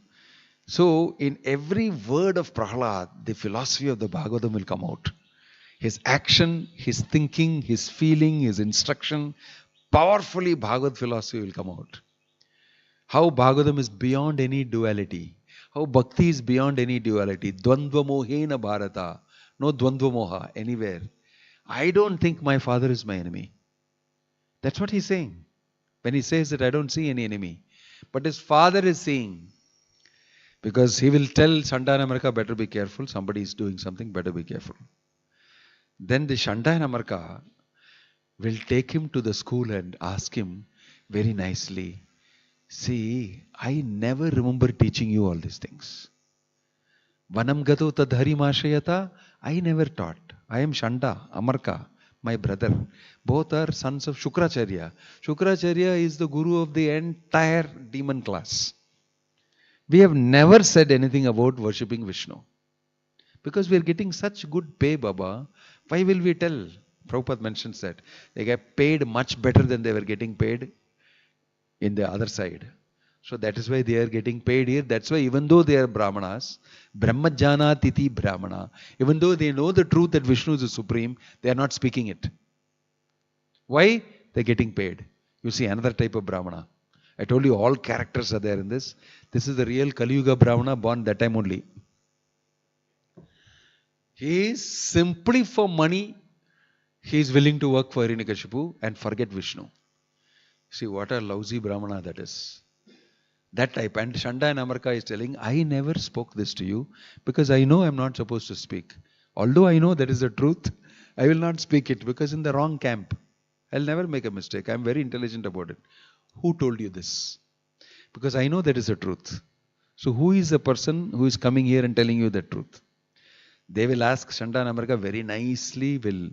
[SPEAKER 1] So, in every word of Prahlad, the philosophy of the Bhagavatam will come out. His action, his thinking, his feeling, his instruction, powerfully Bhagavad philosophy will come out. How Bhagavatam is beyond any duality. How Bhakti is beyond any duality. Dvandva mohena bharata. No dvandva moha anywhere. I don't think my father is my enemy. That's what he's saying. When he says that I don't see any enemy. But his father is seeing. Because he will tell Shandana Marka, better be careful. Somebody is doing something, better be careful. Then the Shandana Marka will take him to the school and ask him very nicely, see, I never remember teaching you all these things. Vanam gato tadhari mashayata, I never taught. I am Shanda, Amarka, my brother. Both are sons of Shukracharya. Shukracharya is the guru of the entire demon class. We have never said anything about worshipping Vishnu. Because we are getting such good pay, Baba. Why will we tell? Prabhupada mentions that. They get paid much better than they were getting paid in the other side. So that is why they are getting paid here. That's why even though they are Brahmanas, Brahmajana Titi Brahmana, even though they know the truth that Vishnu is the supreme, they are not speaking it. Why? They are getting paid. You see another type of Brahmana. I told you all characters are there in this. This is the real Kali Yuga Brahmana born that time only. He is simply for money. He is willing to work for Hiranyakashipu and forget Vishnu. See what a lousy Brahmana that is. That type. And Shanda and Amarka is telling, I never spoke this to you because I know I am not supposed to speak. Although I know that is the truth, I will not speak it because in the wrong camp. I will never make a mistake. I am very intelligent about it. Who told you this? Because I know that is the truth. So who is the person who is coming here and telling you the truth? They will ask Shanda and Amarka very nicely, will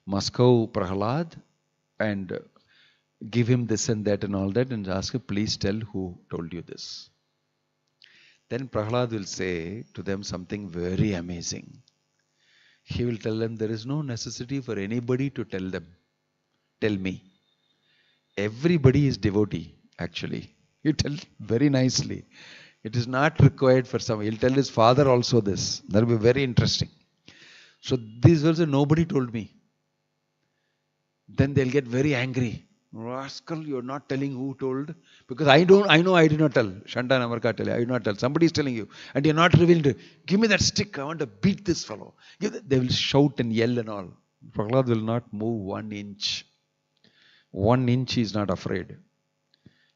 [SPEAKER 1] Moscow Prahlad and give him this and that and all that and ask him, please tell who told you this. Then Prahlad will say to them something very amazing. He will tell them, there is no necessity for anybody to tell them. Tell me. Everybody is devotee, actually. You tell very nicely. It is not required for some. He'll tell his father also this. That will be very interesting. So these also nobody told me. Then they'll get very angry. Rascal, you're not telling who told. Because I know I did not tell. Shanta and Amarka tell you. I did not tell. Somebody is telling you. And you're not revealed it. Give me that stick. I want to beat this fellow. They will shout and yell and all. Prahlad will not move 1 inch. 1 inch he is not afraid.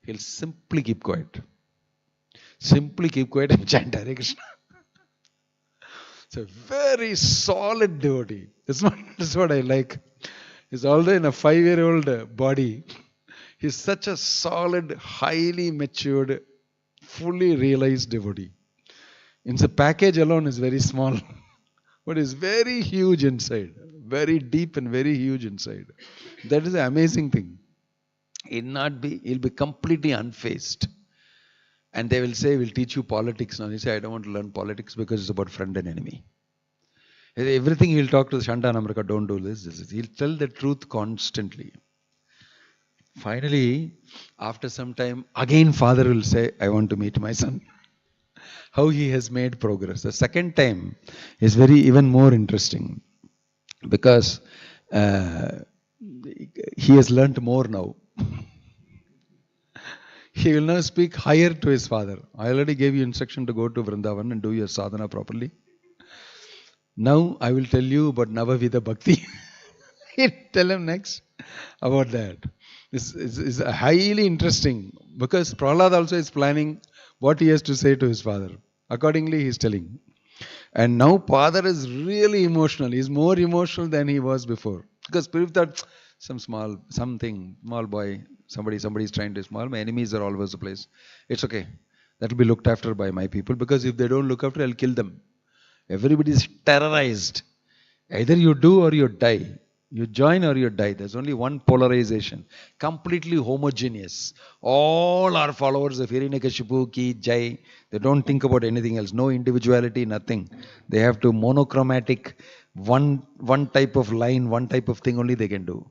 [SPEAKER 1] He'll simply keep quiet. Simply keep quiet and chant Hare Krishna. It's a very solid devotee. That's what I like. He's although in a 5-year-old body, he's such a solid, highly matured, fully realized devotee. In the package alone is very small, but is very huge inside. Very deep and very huge inside. That is the amazing thing. He'll be completely unfazed. And they will say, we'll teach you politics now. He say, I don't want to learn politics because it's about friend and enemy. Everything he'll talk to the Shanda Namraka, don't do this. He'll tell the truth constantly. Finally, after some time, again father will say, I want to meet my son. How he has made progress. The second time is even more interesting, because he has learnt more now. He will now speak higher to his father. I already gave you instruction to go to Vrindavan and do your sadhana properly. Now I will tell you about Navavida Bhakti. He'll tell him next about that. This is highly interesting, because Prahlad also is planning what he has to say to his father. Accordingly, he is telling. And now father is really emotional. He is more emotional than he was before. Because Pirith thought, small boy, somebody is trying to small. My enemies are all over the place. It's okay. That will be looked after by my people, because if they don't look after, I'll kill them. Everybody is terrorized. Either you do or you die. You join or you die. There's only one polarization. Completely homogeneous. All are followers of Hiranyakashipu ki jai. They don't think about anything else. No individuality, nothing. They have to monochromatic, one type of line, one type of thing only they can do.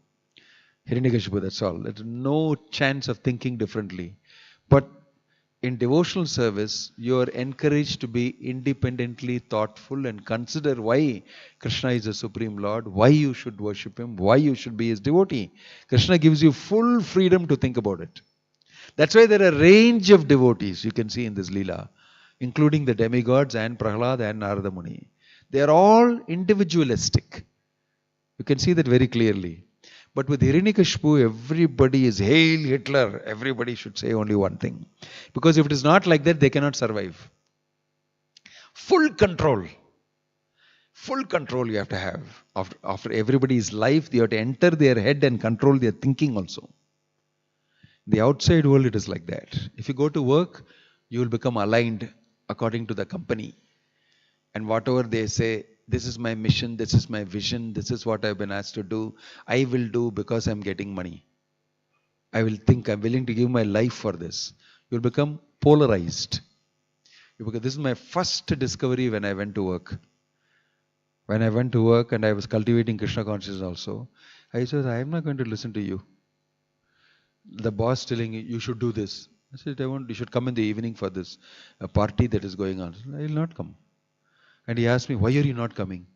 [SPEAKER 1] Hiranyakashipu, that's all. There's no chance of thinking differently. But in devotional service, you are encouraged to be independently thoughtful and consider why Krishna is the Supreme Lord, why you should worship Him, why you should be His devotee. Krishna gives you full freedom to think about it. That's why there are a range of devotees you can see in this Leela, including the demigods and Prahlad and Narada Muni. They are all individualistic. You can see that very clearly. But with Hiranyakashipu, everybody is Hail Hitler. Everybody should say only one thing. Because if it is not like that, they cannot survive. Full control. Full control you have to have. After everybody's life, you have to enter their head and control their thinking also. The outside world, it is like that. If you go to work, you will become aligned according to the company. And whatever they say, this is my mission, this is my vision, this is what I've been asked to do, I will do because I'm getting money. I will think I'm willing to give my life for this. You'll become polarized. This is my first discovery when I went to work. When I went to work and I was cultivating Krishna consciousness also, I said, I am not going to listen to you. The boss telling you, you should do this. I said, you should come in the evening for this party that is going on. I will not come. And he asked me, why are you not coming?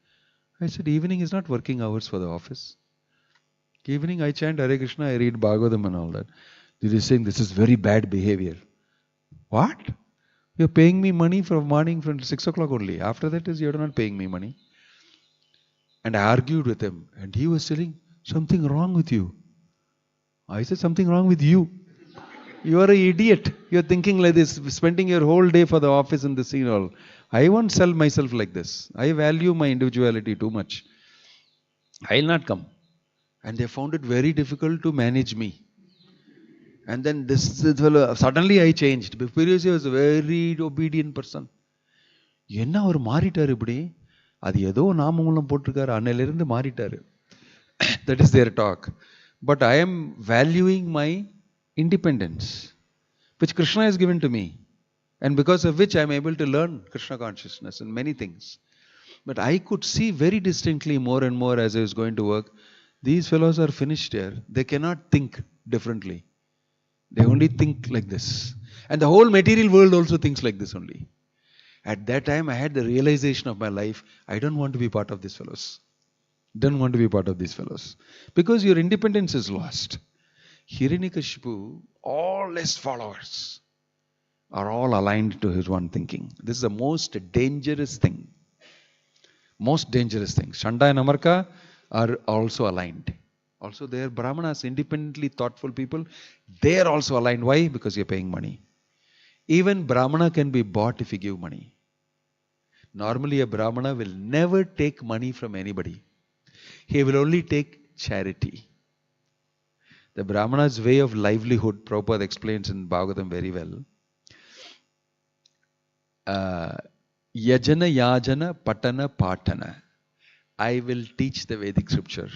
[SPEAKER 1] I said, evening is not working hours for the office. Evening I chant Hare Krishna, I read Bhagavatam and all that. He is saying this is very bad behavior. What? You are paying me money from morning from 6 o'clock only. After that you are not paying me money. And I argued with him. And he was saying, something wrong with you. I said, something wrong with you. You are an idiot. You are thinking like this, spending your whole day for the office and the scene all. I won't sell myself like this. I value my individuality too much. I will not come. And they found it very difficult to manage me. And then this fellow, suddenly I changed. Previously I was a very obedient person. Enna அவர் மாறிட்டார் இப்படி அது ஏதோ நாமங்களும் போட்டிருக்காரு அன்னையிலிருந்து மாறிட்டாரு. That is their talk. But I am valuing my independence, which Krishna has given to me. And because of which I am able to learn Krishna consciousness and many things. But I could see very distinctly more and more as I was going to work, these fellows are finished here. They cannot think differently. They only think like this. And the whole material world also thinks like this only. At that time I had the realization of my life, I don't want to be part of these fellows. Don't want to be part of these fellows. Because your independence is lost. Hiranyakashipu, all his followers are all aligned to his one thinking. This is the most dangerous thing. Most dangerous thing. Shanda and Amarka are also aligned. Also they are Brahmanas, independently thoughtful people. They are also aligned. Why? Because you are paying money. Even Brahmana can be bought if you give money. Normally a Brahmana will never take money from anybody. He will only take charity. The Brahmana's way of livelihood, Prabhupada explains in Bhagavatam very well. Yajana, Yajana, Patana, Patana. I will teach the Vedic scripture.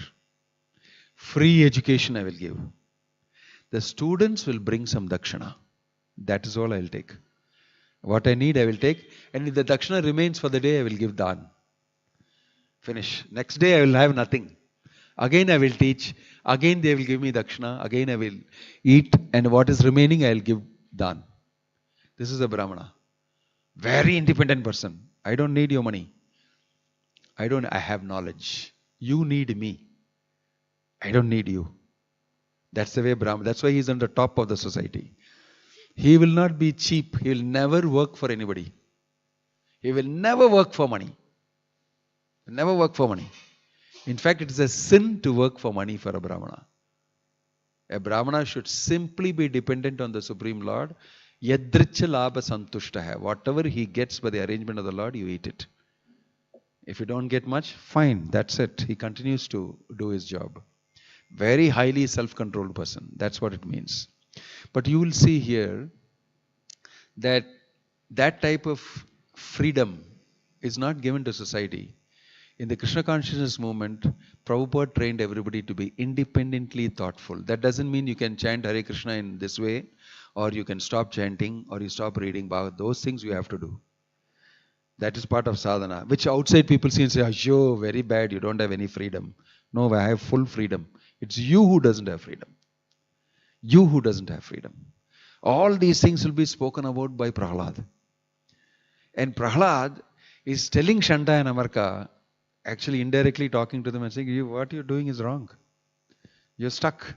[SPEAKER 1] Free education I will give. The students will bring some dakshana. That is all I will take. What I need I will take. And if the dakshana remains for the day, I will give dan. Finish. Next day I will have nothing. Again I will teach. Again they will give me dakshina. Again I will eat. And what is remaining I will give dan. This is a Brahmana. Very independent person. I don't need your money. I have knowledge. You need me. I don't need you. That's the way Brahmana. That's why he's on the top of the society. He will not be cheap. He will never work for anybody. He will never work for money. Never work for money. In fact, it is a sin to work for money for a Brahmana. A Brahmana should simply be dependent on the Supreme Lord. Yadricha labha santushtaha. Whatever he gets by the arrangement of the Lord, you eat it. If you don't get much, fine. That's it. He continues to do his job. Very highly self-controlled person. That's what it means. But you will see here that that type of freedom is not given to society. In the Krishna consciousness movement, Prabhupada trained everybody to be independently thoughtful. That doesn't mean you can chant Hare Krishna in this way, or you can stop chanting, or you stop reading Bhagavad. Those things you have to do. That is part of sadhana, which outside people see and say, "Asho, very bad, you don't have any freedom." No, I have full freedom. It's you who doesn't have freedom. You who doesn't have freedom. All these things will be spoken about by Prahlad. And Prahlad is telling Shanta and Amarka, actually indirectly talking to them and saying, what you're doing is wrong. You're stuck.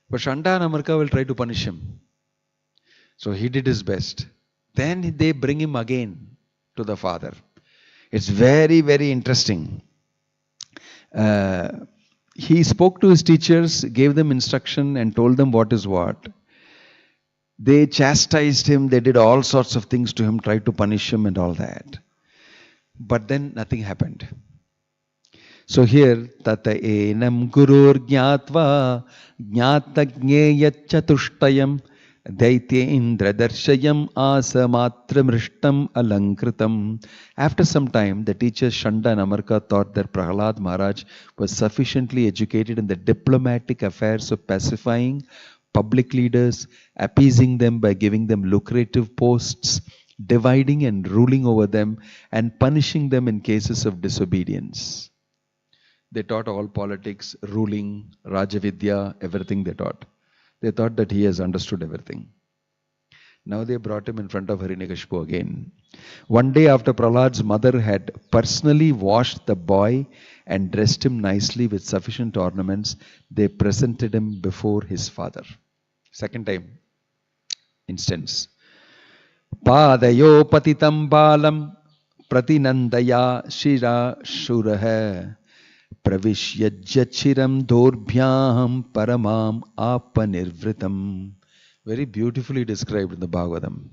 [SPEAKER 1] But Shanta and Amarka will try to punish him. So he did his best. Then they bring him again to the father. It's very, very interesting. He spoke to his teachers, gave them instruction and told them what is what. They chastised him, they did all sorts of things to him, tried to punish him and all that. But then nothing happened. So here, tata enam gurur jnatva jnata jneyat chatushtayam daitya indra darshayam asamatra mrishtam alankritam. After some time, the teachers Shanda and Amarka thought that Prahlad Maharaj was sufficiently educated in the diplomatic affairs of pacifying public leaders, appeasing them by giving them lucrative posts, dividing and ruling over them, and punishing them in cases of disobedience. They taught all politics, ruling, Rajavidya, everything they taught. They thought that he has understood everything. Now they brought him in front of Hiranyakashipu again. One day after Prahlad's mother had personally washed the boy and dressed him nicely with sufficient ornaments, they presented him before his father. Second time instance. Padayo patitam balam pratinandaya shira shuraha pravishyajyachiram dorbhyam paramam apanirvritam. Very beautifully described in the Bhagavatam.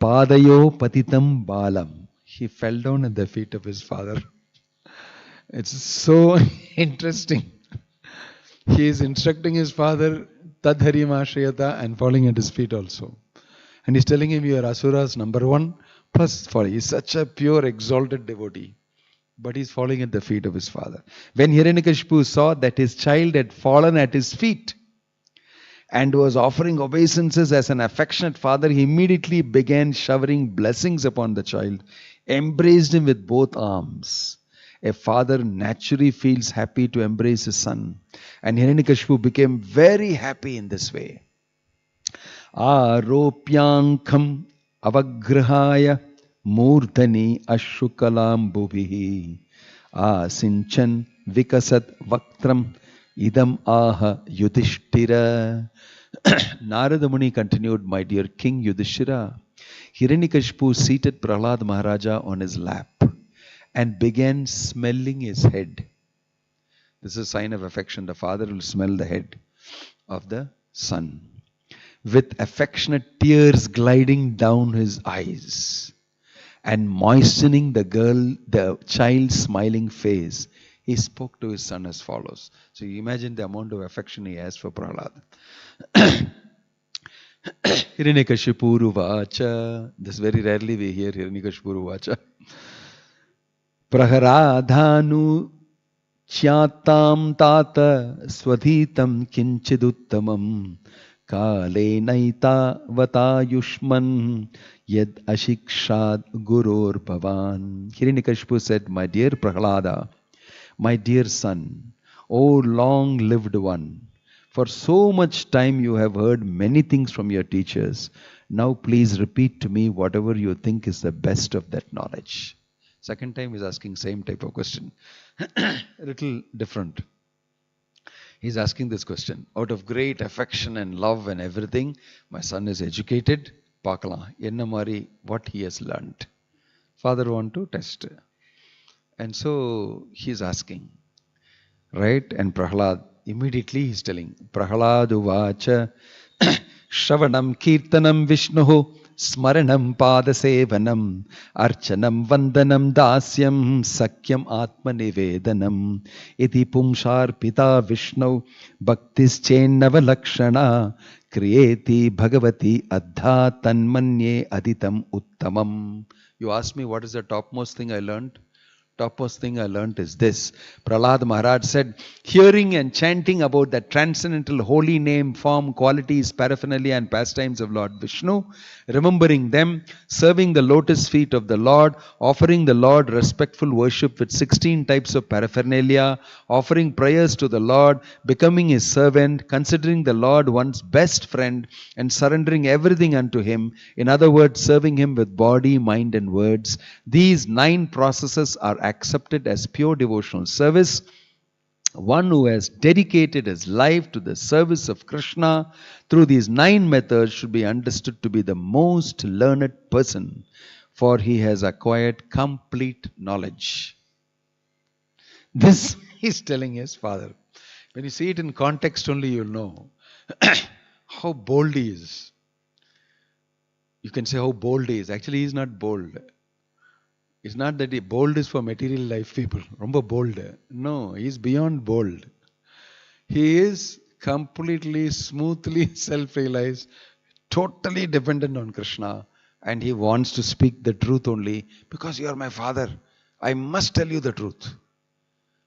[SPEAKER 1] Padayo patitam balam. He fell down at the feet of his father. It's so interesting. He is instructing his father, Tadharim Ashriyata, and falling at his feet also. And he's telling him, you are Asura's number one, plus folly. He's such a pure, exalted devotee. But he's falling at the feet of his father. When Hiranyakashipu saw that his child had fallen at his feet and was offering obeisances as an affectionate father, he immediately began showering blessings upon the child, embraced him with both arms. A father naturally feels happy to embrace his son. And Hiranyakashipu became very happy in this way. Aropyankham avagrahaya murdhani ashukalam bhubihi asinchan vikasat vaktram idam aha yudhishthira. Narada Muni continued, my dear King Yudhishthira, Hiranyakashipu seated Prahlad Maharaja on his lap and began smelling his head. This is a sign of affection. The father will smell the head of the son, with affectionate tears gliding down his eyes and moistening the child's smiling face. He spoke to his son as follows. So you imagine the amount of affection he has for Prahlad. Hiranyakashipu Ruvacha. This very rarely we hear Hiranyakashipu Ruvacha. Praharadhanu chyatam tata swadhitam kinchiduttamam Kale naita vatayushman yad ashikshad gurur bhavan. Hiranyakashipu said, my dear Prahlada, my dear son, O long-lived one, for so much time you have heard many things from your teachers. Now please repeat to me whatever you think is the best of that knowledge. Second time he's asking same type of question. A little different. He's asking this question. Out of great affection and love and everything, my son is educated. Pakala, enna mari, what he has learned. Father want to test. And so he's asking. Right? And Prahlad, immediately he's telling, Prahlad uvacha Shravanam Kirtanam Vishnuhu Smaranam Padasevanam Archanam Vandanam Dasyam Sakyam Atmanivedanam Iti Pumshar Pita Vishnu Bhaktis Chennava Lakshana Kriyeti Bhagavati Adha Tanmanye Aditam Uttamam. You ask me what is the topmost thing I learned? Topmost thing I learnt is this. Prahlad Maharaj said, hearing and chanting about the transcendental holy name, form, qualities, paraphernalia and pastimes of Lord Vishnu, remembering them, serving the lotus feet of the Lord, offering the Lord respectful worship with 16 types of paraphernalia, offering prayers to the Lord, becoming his servant, considering the Lord one's best friend and surrendering everything unto him, in other words, serving him with body, mind and words. These 9 processes are accepted as pure devotional service. One who has dedicated his life to the service of Krishna through these 9 methods should be understood to be the most learned person, for he has acquired complete knowledge. This he's telling his father. When you see it in context only, you'll know how bold he is. You can say how bold he is. Actually, he is not bold. It's not that bold is for material life people. Romba bold. No, he is beyond bold. He is completely, smoothly self-realized, totally dependent on Krishna. And he wants to speak the truth only. Because you are my father, I must tell you the truth.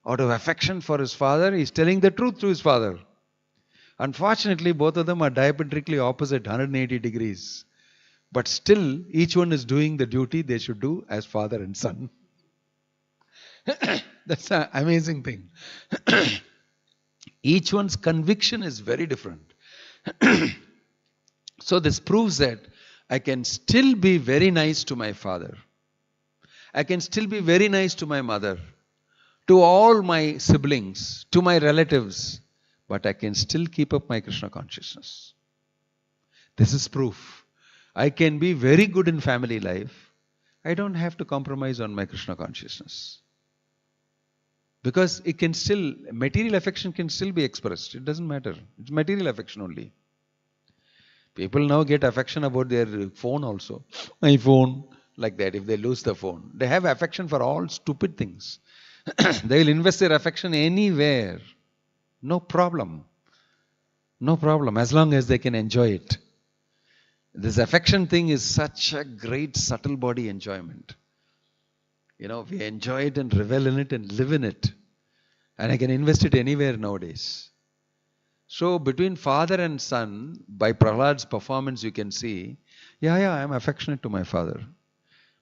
[SPEAKER 1] Out of affection for his father, he is telling the truth to his father. Unfortunately, both of them are diametrically opposite, 180 degrees. But still, each one is doing the duty they should do as father and son. That's an amazing thing. Each one's conviction is very different. So this proves that I can still be very nice to my father. I can still be very nice to my mother, to all my siblings, to my relatives, but I can still keep up my Krishna consciousness. This is proof. I can be very good in family life. I don't have to compromise on my Krishna consciousness. Because it can still, material affection can still be expressed. It doesn't matter. It's material affection only. People now get affection about their phone also. My phone, like that, if they lose the phone. They have affection for all stupid things. They will invest their affection anywhere. No problem. No problem, as long as they can enjoy it. This affection thing is such a great subtle body enjoyment. You know, we enjoy it and revel in it and live in it. And I can invest it anywhere nowadays. So between father and son, by Prahlad's performance you can see, I am affectionate to my father.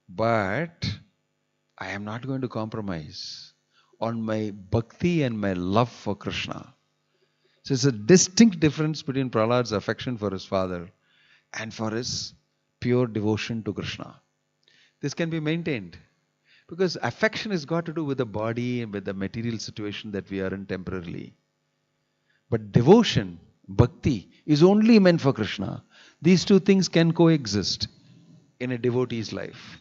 [SPEAKER 1] But I am not going to compromise on my bhakti and my love for Krishna. So it's a distinct difference between Prahlad's affection for his father and for his pure devotion to Krishna. This can be maintained. Because affection has got to do with the body and with the material situation that we are in temporarily. But devotion, bhakti, is only meant for Krishna. These two things can coexist in a devotee's life.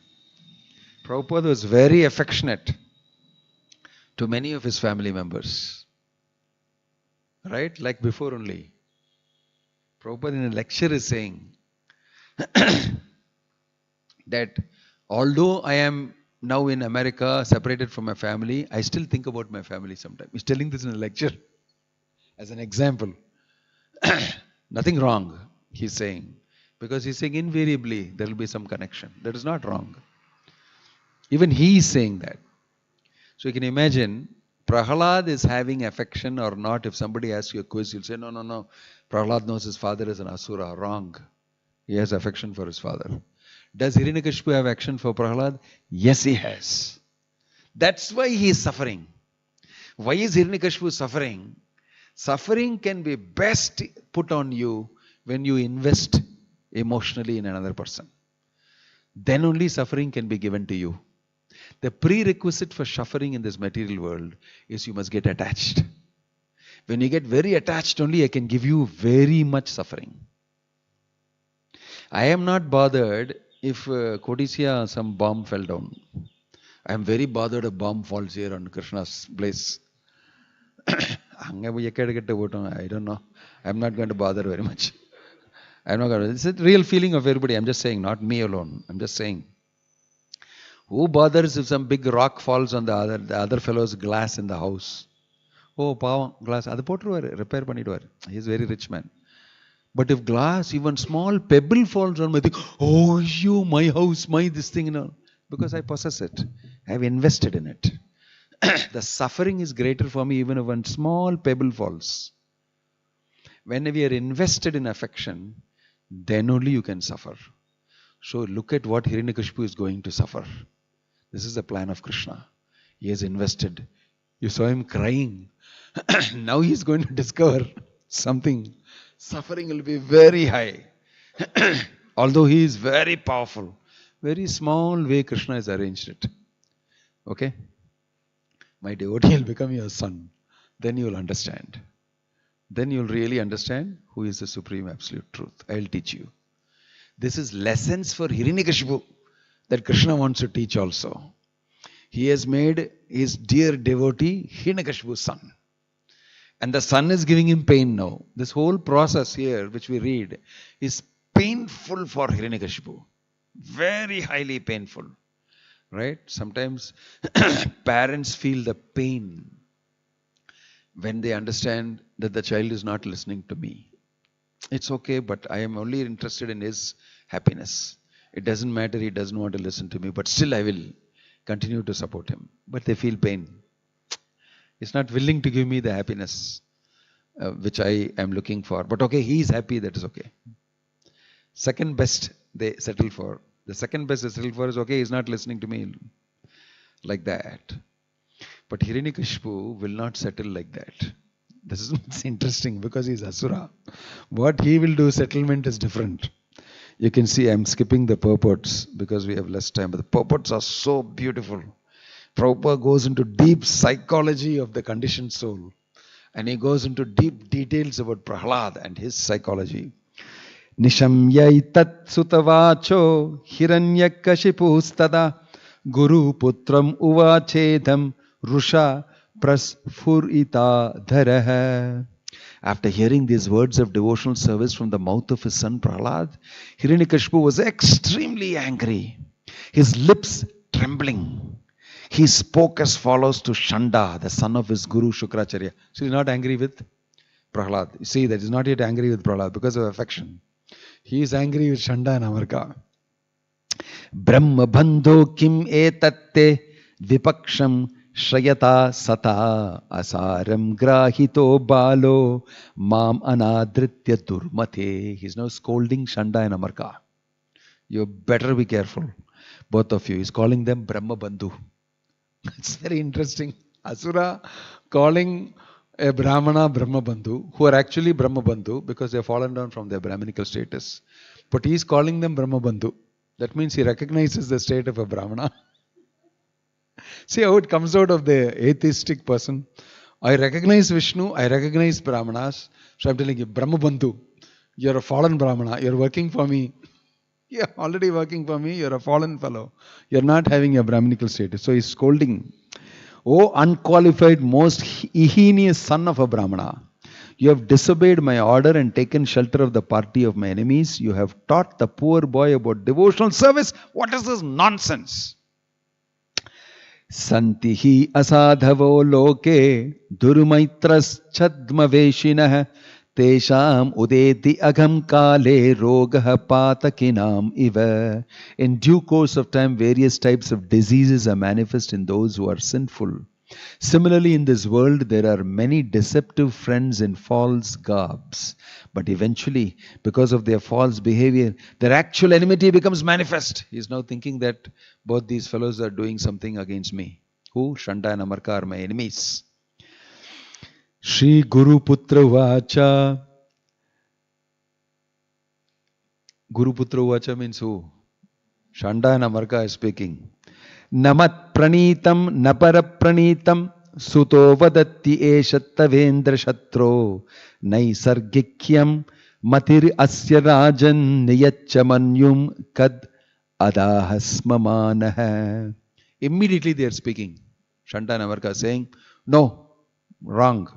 [SPEAKER 1] Prabhupada was very affectionate to many of his family members. Right? Like before only. Prabhupada in a lecture is saying that although I am now in America, separated from my family, I still think about my family sometimes. He's telling this in a lecture as an example. Nothing wrong, he's saying. Because he's saying invariably there will be some connection. That is not wrong. Even he is saying that. So you can imagine Prahlad is having affection or not. If somebody asks you a quiz, you'll say, no. Prahlad knows his father is an asura. Wrong. He has affection for his father. Does Hiranyakashipu have affection for Prahlad? Yes, he has. That's why he is suffering. Why is Hiranyakashipu suffering? Suffering can be best put on you when you invest emotionally in another person. Then only suffering can be given to you. The prerequisite for suffering in this material world is you must get attached. When you get very attached only, I can give you very much suffering. I am not bothered if Kodisya some bomb fell down. I am very bothered a bomb falls here on Krishna's place. I don't know. I am not going to bother very much. I'm not going to. It's a real feeling of everybody. I'm just saying, not me alone. I'm just saying. Who bothers if some big rock falls on the other fellow's glass in the house? Oh, pavam, glass. Adu potruvaru, repair panniduvar. He's a very rich man. But if glass, even small pebble falls on my thing, oh, you, my house, my this thing, because I possess it. I have invested in it. The suffering is greater for me even if one small pebble falls. When we are invested in affection, then only you can suffer. So look at what Hiranyakashipu is going to suffer. This is the plan of Krishna. He has invested. You saw him crying. Now he is going to discover something. Suffering will be very high. Although he is very powerful. Very small way Krishna has arranged it. Okay? My devotee will become your son. Then you will understand. Then you will really understand who is the Supreme Absolute Truth. I will teach you. This is lessons for Hiranyakashipu that Krishna wants to teach also. He has made his dear devotee Hiranyakashipu's son. And the son is giving him pain now. This whole process here, which we read, is painful for Hiranyakashipu. Very highly painful. Right? Sometimes parents feel the pain when they understand that the child is not listening to me. It's okay, but I am only interested in his happiness. It doesn't matter, he doesn't want to listen to me, but still I will continue to support him. But they feel pain. He's not willing to give me the happiness which I am looking for. But okay, he is happy, that is okay. Second best they settle for. The second best they settle for is okay, he's not listening to me. Like that. But Hiranyakashipu will not settle like that. This is interesting because he's Asura. What he will do, settlement is different. You can see I'm skipping the purports because we have less time. But the purports are so beautiful. Prabhupada goes into deep psychology of the conditioned soul. And he goes into deep details about Prahlad and his psychology. Nishamyai tat sutavacho hiranyakashipustada guru putram uvachedam rusha prasfurita dharaha. After hearing these words of devotional service from the mouth of his son Prahlad, Hiranyakashipu was extremely angry. His lips trembling. He spoke as follows to Shanda, the son of his guru Shukracharya. So he is not angry with Prahlad. You see, that he is not yet angry with Prahlad because of affection. He is angry with Shanda and Amarka. Brahma bandho kim etatte vipaksham Shrayata sata asaram grahito balo mam anadritya durmate. He's now scolding Shanda and Amarka. You better be careful. Both of you. He's calling them Brahma Bandhu. It's very interesting. Asura calling a Brahmana Brahma Bandhu, who are actually Brahma Bandhu because they have fallen down from their Brahminical status. But he is calling them Brahma Bandhu. That means he recognizes the state of a Brahmana. See how it comes out of the atheistic person. I recognize Vishnu, I recognize Brahmanas. So I'm telling you, Brahma Bandhu, you're a fallen Brahmana, you're working for me. You're already working for me, you're a fallen fellow. You're not having a Brahminical status. So he's scolding. Oh unqualified, most heinous son of a Brahmana. You have disobeyed my order and taken shelter of the party of my enemies. You have taught the poor boy about devotional service. What is this nonsense? Santihi asadhavo loke durumaitras chadma veshinah tesham udeti agham kale rogaha patakinam iva. In due course of time, various types of diseases are manifest in those who are sinful. Similarly, in this world, there are many deceptive friends in false garbs. But eventually, because of their false behavior, their actual enmity becomes manifest. He is now thinking that both these fellows are doing something against me. Who? Shanda and Amarka are my enemies. Shri Guru Putra Vacha. Guru Putra Vacha means who? Shanda and Amarka is speaking. Namat pranitam napara pranitam suto vadatti eshattavendra shatro naisargikyam matir asya rajan niyachamanyum kad adahasmamanaha. Immediately they are speaking. Shanta and Amarka saying, no, wrong.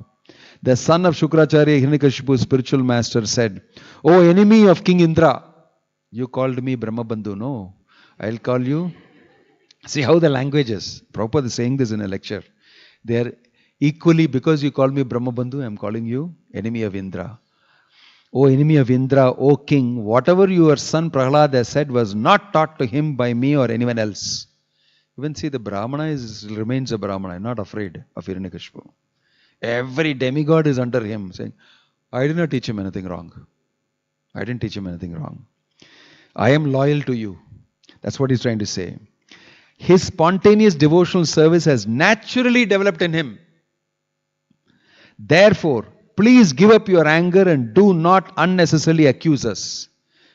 [SPEAKER 1] The son of Shukracharya, Hiranyakashipu's spiritual master, said, O enemy of King Indra, you called me Brahmabandhu. No, I'll call you. See how the language is. Prabhupada is saying this in a lecture. They are equally, because you call me Brahmabandhu, I am calling you enemy of Indra. O enemy of Indra, O king, whatever your son Prahlad has said was not taught to him by me or anyone else. Even see, the Brahmana remains a Brahmana, not afraid of Hiranyakashipu. Every demigod is under him, saying, I did not teach him anything wrong. I didn't teach him anything wrong. I am loyal to you. That's what he's trying to say. His spontaneous devotional service has naturally developed in him. Therefore, please give up your anger and do not unnecessarily accuse us.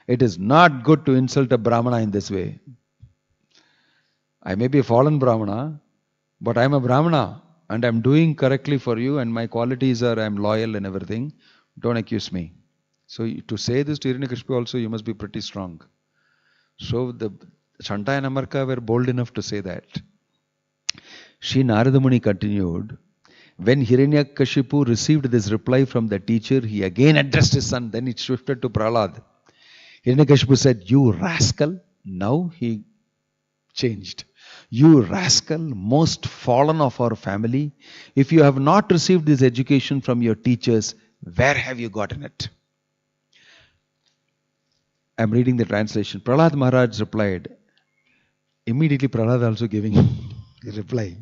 [SPEAKER 1] It is not good to insult a Brahmana in this way. I may be a fallen Brahmana, but I am a Brahmana and I am doing correctly for you, and my qualities are I am loyal and everything. Don't accuse me. So to say this to Hiranyakashipu also, you must be pretty strong. So the Shanta and Amarka were bold enough to say that. Shri Narada Muni continued, when Hiranyakashipu received this reply from the teacher, he again addressed his son. Then it shifted to Prahlad. Hiranyakashipu said, you rascal. Now he changed. You rascal, most fallen of our family. If you have not received this education from your teachers, where have you gotten it? I am reading the translation. Prahlad Maharaj replied. Immediately Prahlad also giving a reply.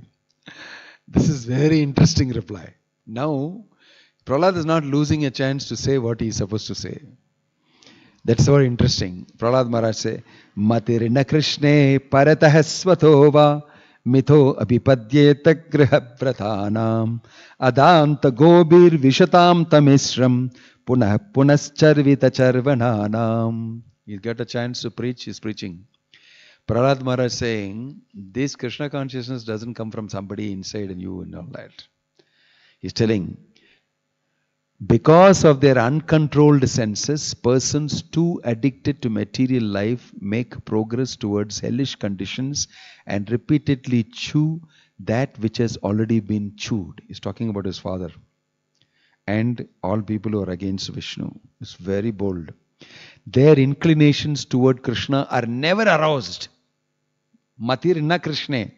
[SPEAKER 1] This is very interesting reply. Now, Prahlad is not losing a chance to say what he is supposed to say. That's very interesting. Prahlad Maharaj say, Matirna Krishne paratah svatova mitho apipadyeta griha prathanam adanta gobir vishatam tamisram punah punascharvita charvananam. He's got a chance to preach, he's preaching. Prahlad Maharaj saying, this Krishna consciousness doesn't come from somebody inside and you and all that. He's telling, because of their uncontrolled senses, persons too addicted to material life make progress towards hellish conditions and repeatedly chew that which has already been chewed. He's talking about his father and all people who are against Vishnu. It's very bold. Their inclinations toward Krishna are never aroused. Matirna Krishna.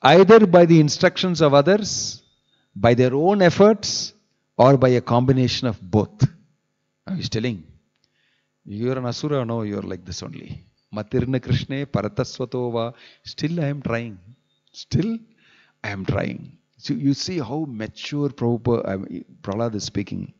[SPEAKER 1] Either by the instructions of others, by their own efforts, or by a combination of both. Now he's telling, you are an asura, no, you are like this only. Matirna Krishna paratasvatova. Still I am trying. Still I am trying. So you see how mature Prahlad is speaking.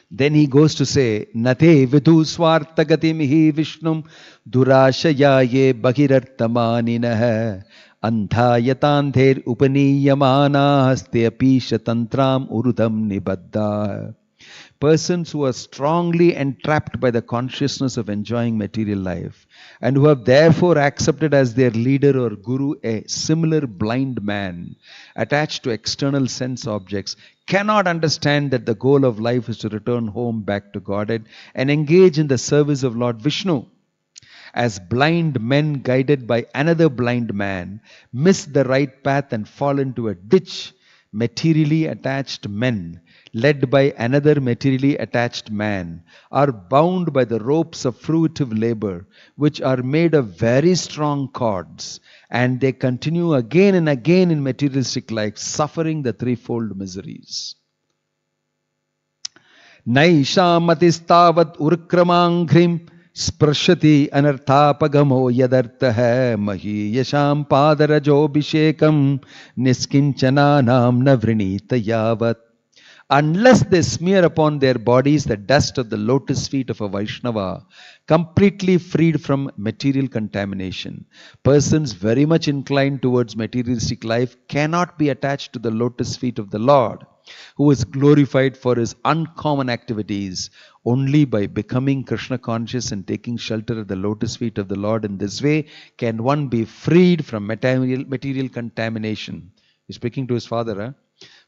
[SPEAKER 1] Then he goes to say, Nate vidhu swartagatim hi vishnum durashayaye bhagirartamaninaha andhayatandher upaniyamana haste apisha tantram urudam nibadda. Persons who are strongly entrapped by the consciousness of enjoying material life and who have therefore accepted as their leader or guru a similar blind man attached to external sense objects cannot understand that the goal of life is to return home back to Godhead and engage in the service of Lord Vishnu. As blind men guided by another blind man miss the right path and fall into a ditch, materially attached men led by another materially attached man are bound by the ropes of fruitive labor, which are made of very strong cords, and they continue again and again in materialistic life, suffering the threefold miseries. Naishamatistavat urkramangrim Sprashati anarthapagamo yadartah mahi yasham padarajobhishekam niskinchananam navrinita yavat. Unless they smear upon their bodies the dust of the lotus feet of a Vaishnava, completely freed from material contamination. Persons very much inclined towards materialistic life cannot be attached to the lotus feet of the Lord, who is glorified for his uncommon activities. Only by becoming Krishna conscious and taking shelter at the lotus feet of the Lord in this way can one be freed from material contamination. He's speaking to his father. Huh?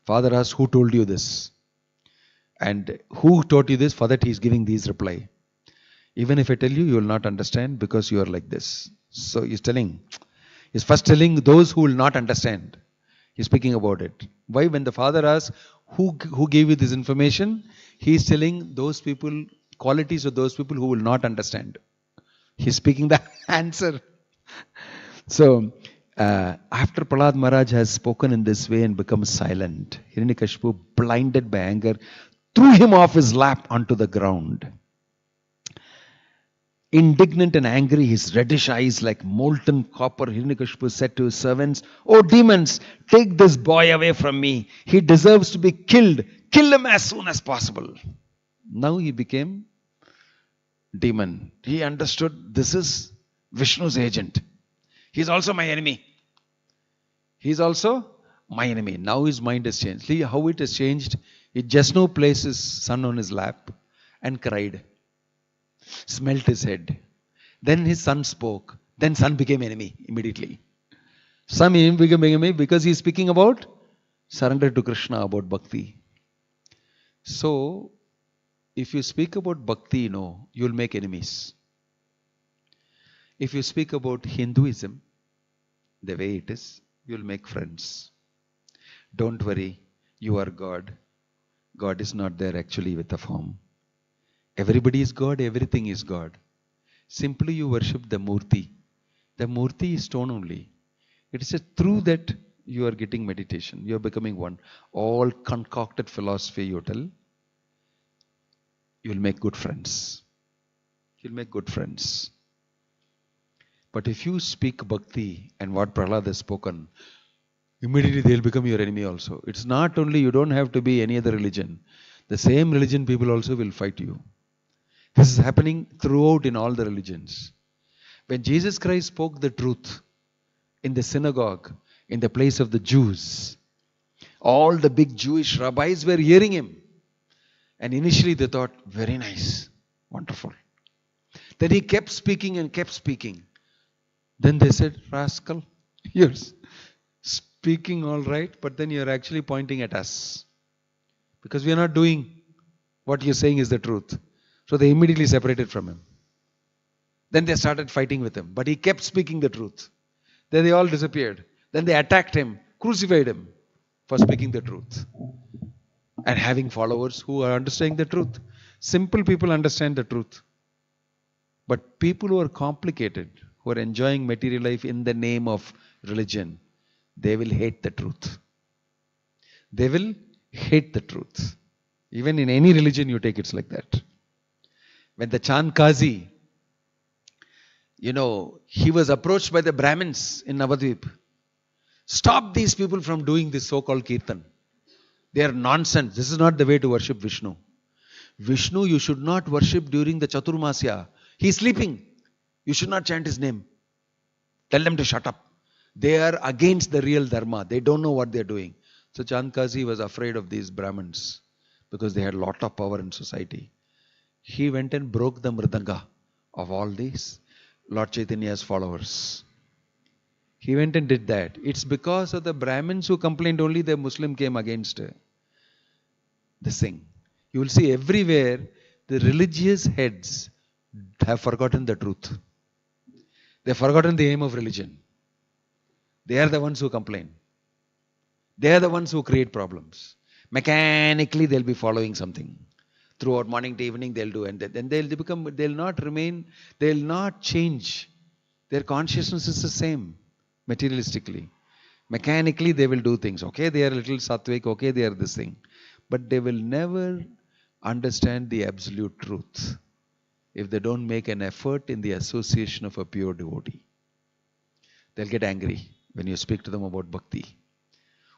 [SPEAKER 1] Father asks, who told you this? And who taught you this? For that he is giving these reply. Even if I tell you, you will not understand because you are like this. So he's first telling those who will not understand. He's speaking about it. Why? When the father asks, who gave you this information? He is telling those people, qualities of those people who will not understand. He's speaking the answer. So, after Prahlad Maharaj has spoken in this way and become silent, Hiranyakashipu, blinded by anger, threw him off his lap onto the ground. Indignant and angry, his reddish eyes like molten copper, Hiranyakashipu said to his servants, "Oh demons, take this boy away from me. He deserves to be killed. Kill him as soon as possible." Now he became demon. He understood this is Vishnu's agent. He's also my enemy. He's also my enemy. Now his mind has changed. See how it has changed. He just now placed his son on his lap and cried. Smelt his head. Then his son spoke. Then son became enemy immediately. Son became enemy because he is speaking about surrender to Krishna, about bhakti. So, if you speak about bhakti, you will make enemies. If you speak about Hinduism, the way it is, you will make friends. Don't worry, you are God. God is not there actually with a form. Everybody is God, everything is God. Simply you worship the Murti. The Murti is stone only. It is through that you are getting meditation. You are becoming one. All concocted philosophy you tell, you will make good friends. You will make good friends. But if you speak bhakti and what Prahlad has spoken, immediately they will become your enemy also. It's not only, you don't have to be any other religion. The same religion people also will fight you. This is happening throughout in all the religions. When Jesus Christ spoke the truth in the synagogue, in the place of the Jews, all the big Jewish rabbis were hearing him. And initially they thought, very nice, wonderful. Then he kept speaking and kept speaking. Then they said, rascal, you're speaking all right, but then you're actually pointing at us. Because we are not doing what you're saying is the truth. So they immediately separated from him. Then they started fighting with him. But he kept speaking the truth. Then they all disappeared. Then they attacked him, crucified him for speaking the truth. And having followers who are understanding the truth. Simple people understand the truth. But people who are complicated, who are enjoying material life in the name of religion, they will hate the truth. They will hate the truth. Even in any religion you take, it's like that. When the Chandkazi, he was approached by the Brahmins in Navadvip. Stop these people from doing this so-called kirtan. They are nonsense. This is not the way to worship Vishnu. Vishnu you should not worship during the Chaturmasya. He is sleeping. You should not chant his name. Tell them to shut up. They are against the real dharma. They don't know what they are doing. So Chandkazi was afraid of these Brahmins because they had a lot of power in society. He went and broke the mridanga of all these Lord Chaitanya's followers. He went and did that. It's because of the Brahmins who complained only the Muslim came against this thing. You will see everywhere the religious heads have forgotten the truth. They have forgotten the aim of religion. They are the ones who complain. They are the ones who create problems. Mechanically they'll be following something. Throughout morning to evening they'll do, and then they'll not remain, they'll not change. Their consciousness is the same, materialistically. Mechanically they will do things. Okay, they are a little sattvic, okay, they are this thing. But they will never understand the absolute truth. if they don't make an effort in the association of a pure devotee. They'll get angry when you speak to them about bhakti.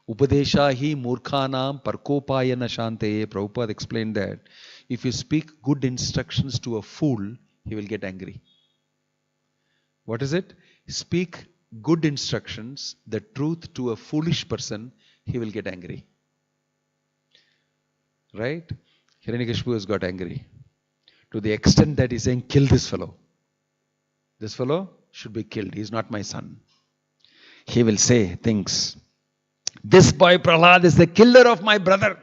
[SPEAKER 1] Upadesha hi murkhanam parkopayana shanteye. Prabhupada explained that if you speak good instructions to a fool, he will get angry. What is it? Speak good instructions, the truth, to a foolish person, he will get angry. Right? Hiranyakashipu has got angry to the extent that he's saying, kill this fellow. This fellow should be killed. He's not my son. He will say things. This boy Prahlad is the killer of my brother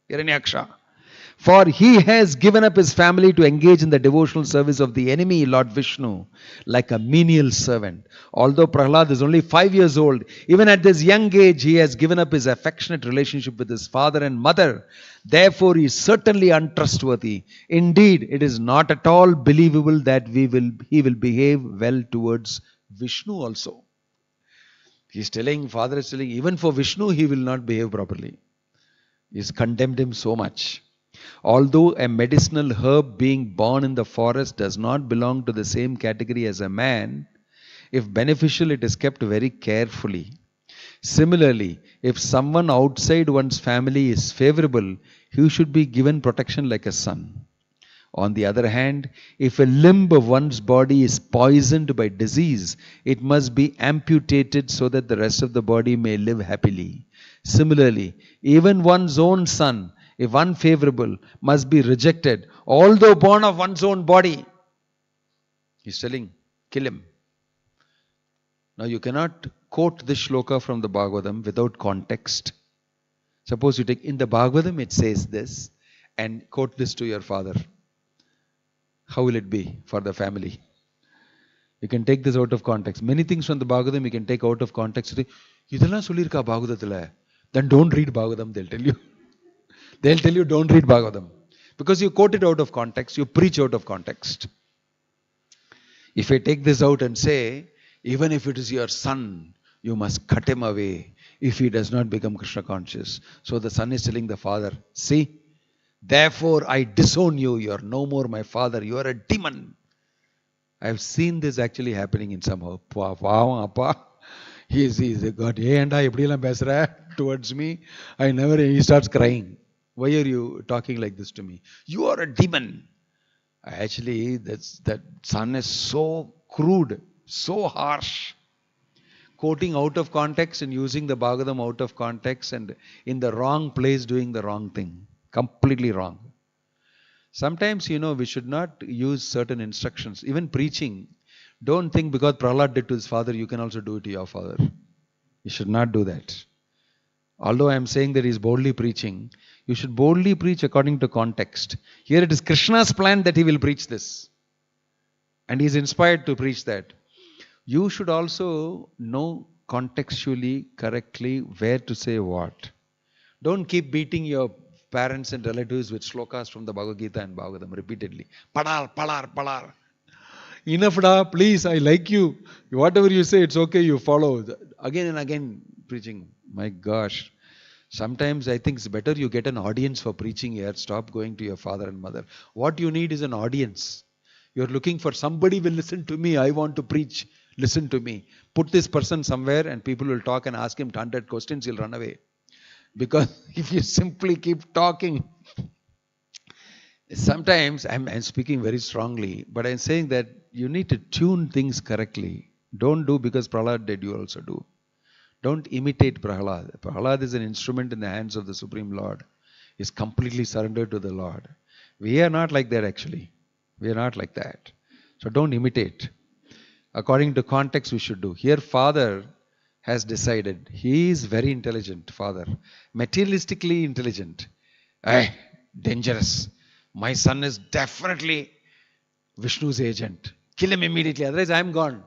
[SPEAKER 1] Hiranyaksha. For he has given up his family to engage in the devotional service of the enemy, Lord Vishnu, like a menial servant. Although Prahlad is only 5 years old, even at this young age, he has given up his affectionate relationship with his father and mother. Therefore, he is certainly untrustworthy. Indeed, it is not at all believable that he will behave well towards Vishnu also. Father is telling, even for Vishnu, he will not behave properly. He has condemned him so much. Although a medicinal herb being born in the forest does not belong to the same category as a man, if beneficial, it is kept very carefully. Similarly, if someone outside one's family is favorable, he should be given protection like a son. On the other hand, if a limb of one's body is poisoned by disease, it must be amputated so that the rest of the body may live happily. Similarly, even one's own son, if unfavorable, must be rejected, although born of one's own body. He's telling, kill him. Now you cannot quote this shloka from the Bhagavatam without context. Suppose you take, in the Bhagavatam it says this, and quote this to your father. How will it be for the family? You can take this out of context. Many things from the Bhagavatam you can take out of context. Idella sollirka Bhagavatathila. Then don't read Bhagavatam, they'll tell you. They'll tell you don't read Bhagavatam. Because you quote it out of context, you preach out of context. If I take this out and say, even if it is your son, you must cut him away if he does not become Krishna conscious. So the son is telling the father, see, therefore I disown you, you are no more my father, you are a demon. I have seen this actually happening in some house. He's got, hey and I, towards me. He starts crying. Why are you talking like this to me? You are a demon. Actually, that son is so crude, so harsh. Quoting out of context and using the Bhagavatam out of context and in the wrong place doing the wrong thing. Completely wrong. Sometimes, we should not use certain instructions. Even preaching, don't think because Prahlad did to his father, you can also do it to your father. You should not do that. Although I am saying that he is boldly preaching, you should boldly preach according to context. Here it is Krishna's plan that he will preach this. And he is inspired to preach that. You should also know contextually, correctly, where to say what. Don't keep beating your parents and relatives with shlokas from the Bhagavad Gita and Bhagavatam repeatedly. Padar, padar, padar. Enough da, please, I like you. Whatever you say, it's okay, you follow. Again and again preaching. My gosh. Sometimes I think it's better you get an audience for preaching here. Stop going to your father and mother. What you need is an audience. You're looking for somebody will listen to me. I want to preach. Listen to me. Put this person somewhere and people will talk and ask him 100 questions. He'll run away. Because if you simply keep talking, sometimes I'm speaking very strongly, but I'm saying that you need to tune things correctly. Don't do because Prahlad did, you also do. Don't imitate Prahlad. Prahlad is an instrument in the hands of the Supreme Lord. He's completely surrendered to the Lord. We are not like that actually. We are not like that. So don't imitate. According to context we should do. Here father has decided. He is very intelligent, father. Materialistically intelligent. Dangerous. My son is definitely Vishnu's agent. Kill him immediately. Otherwise I am gone.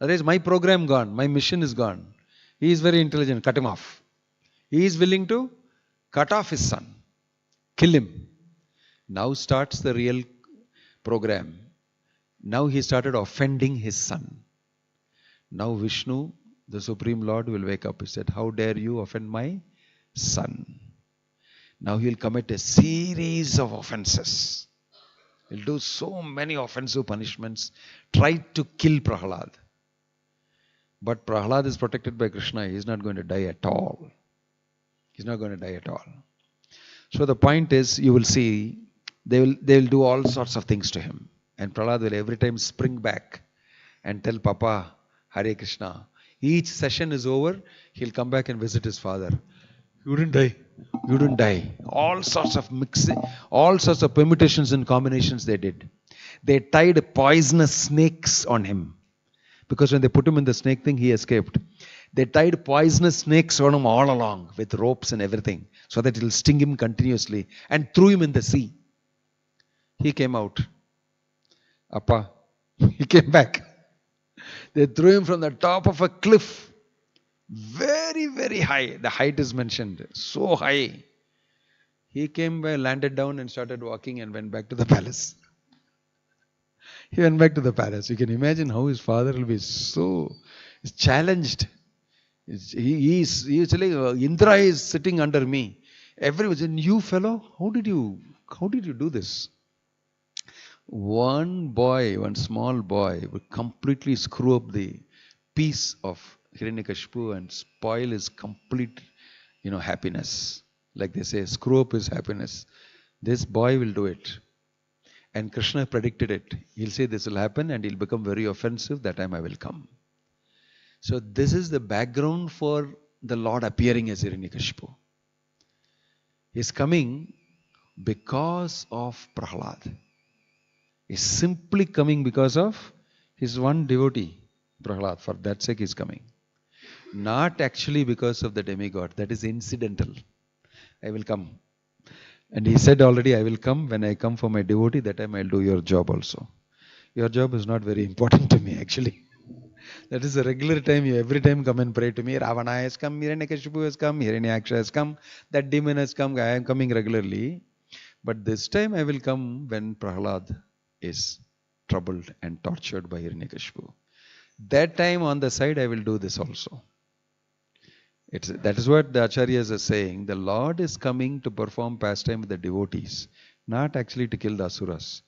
[SPEAKER 1] Otherwise my program gone. My mission is gone. He is very intelligent. Cut him off. He is willing to cut off his son. Kill him. Now starts the real program. Now he started offending his son. Now Vishnu, the Supreme Lord, will wake up. He said, how dare you offend my son? Now he will commit a series of offenses.
[SPEAKER 2] He'll do so many offensive punishments. Tried to kill Prahlad. But Prahlad is protected by Krishna. He's not going to die at all. He's not going to die at all. So the point is, you will see, they will do all sorts of things to him. And Prahlad will every time spring back and tell Papa, Hare Krishna. Each session is over, he'll come back and visit his father. You didn't die. You didn't die. All sorts of mixing, all sorts of permutations and combinations they did. They tied poisonous snakes on him. Because when they put him in the snake thing, he escaped. They tied poisonous snakes on him all along with ropes and everything so that it will sting him continuously and threw him in the sea. He came out. Appa, he came back. They threw him from the top of a cliff. Very, very high. The height is mentioned. So high. He came by, landed down and started walking and went back to the palace. He went back to the palace. You can imagine how his father will be so challenged. He is telling, Indra is sitting under me. Everyone said, you fellow, how did you do this? One small boy would completely screw up the peace of Hiranyakashipu and spoil his complete, happiness. Like they say, screw up his happiness. This boy will do it. And Krishna predicted it. He'll say this will happen and he'll become very offensive. That time I will come. So this is the background for the Lord appearing as Hiranyakashipu. He's coming because of Prahlad. He's simply coming because of his one devotee, Prahlad. For that sake he's coming. Not actually because of the demigod. That is incidental. I will come. And he said already, I will come. When I come for my devotee, that time I'll do your job also. Your job is not very important to me actually. That is a regular time. You every time come and pray to me. Ravana has come, Hiranyakashipu has come, Hiranyaksha has come, that demon has come. I am coming regularly. But this time I will come when Prahlad is troubled and tortured by Hiranyakashipu. That time on the side I will do this also. That is what the Acharyas are saying. The Lord is coming to perform pastime with the devotees, not actually to kill the Asuras.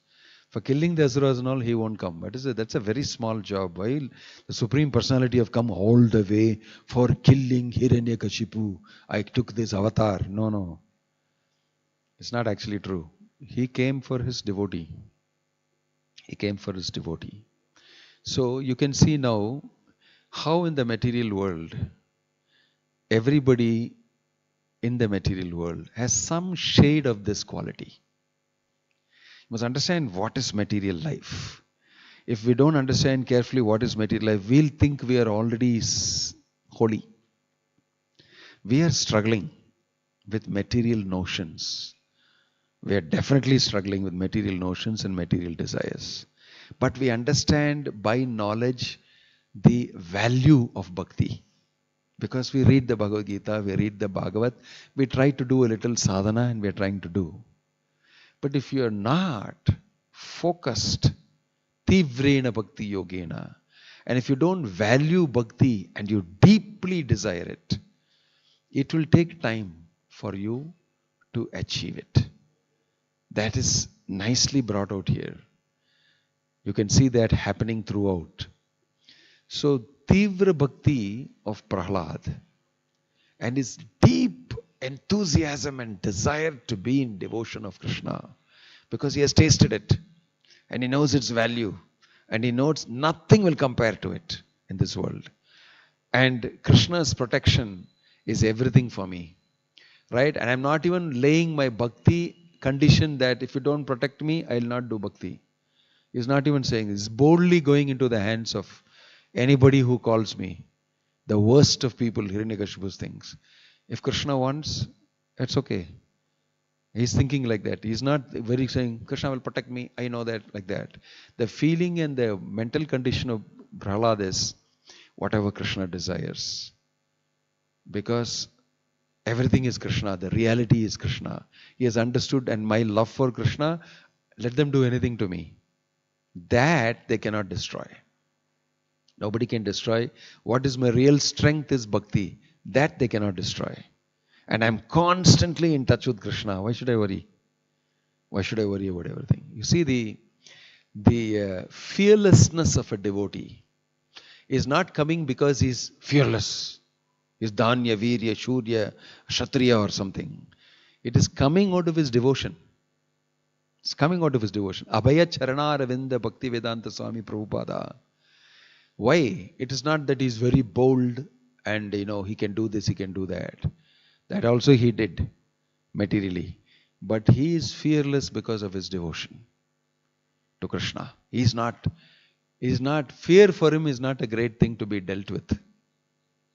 [SPEAKER 2] For killing the Asuras and all, he won't come. That's a very small job. While the Supreme Personality have come all the way for killing Hiranyakashipu, I took this avatar. No. It's not actually true. He came for his devotee. He came for his devotee. So you can see now how in the material world, everybody in the material world has some shade of this quality. You must understand what is material life. If we don't understand carefully what is material life, we'll think we are already holy. We are struggling with material notions. We are definitely struggling with material notions and material desires. But we understand by knowledge the value of bhakti. Because we read the Bhagavad Gita, we read the Bhagavat, we try to do a little sadhana and we are trying to do. But if you are not focused, tivrena bhakti yogena, and if you don't value bhakti and you deeply desire it, it will take time for you to achieve it. That is nicely brought out here. You can see that happening throughout. So, Tivra Bhakti of Prahlad and his deep enthusiasm and desire to be in devotion of Krishna, because he has tasted it and he knows its value and he knows nothing will compare to it in this world. And Krishna's protection is everything for me. Right? And I'm not even laying my bhakti condition that if you don't protect me, I will not do bhakti. He's not even saying this. He's boldly going into the hands of anybody who calls me. The worst of people, Hiranyakashipu's things. If Krishna wants, it's okay. He's thinking like that. He's not very saying, Krishna will protect me. I know that, like that. The feeling and the mental condition of Prahlad is whatever Krishna desires. Because everything is Krishna. The reality is Krishna. He has understood, and my love for Krishna, let them do anything to me. That they cannot destroy. Nobody can destroy. What is my real strength is bhakti. That they cannot destroy. And I'm constantly in touch with Krishna. Why should I worry? Why should I worry about everything? You see, the fearlessness of a devotee is not coming because he's fearless. He's Danya, Virya, Shurya, Kshatriya or something. It is coming out of his devotion. It's coming out of his devotion. Abhaya Charana Ravinda Bhakti Vedanta Swami Prabhupada. Why? It is not that he's very bold and he can do this, he can do that. That also he did materially. But he is fearless because of his devotion to Krishna. He's not, fear for him is not a great thing to be dealt with.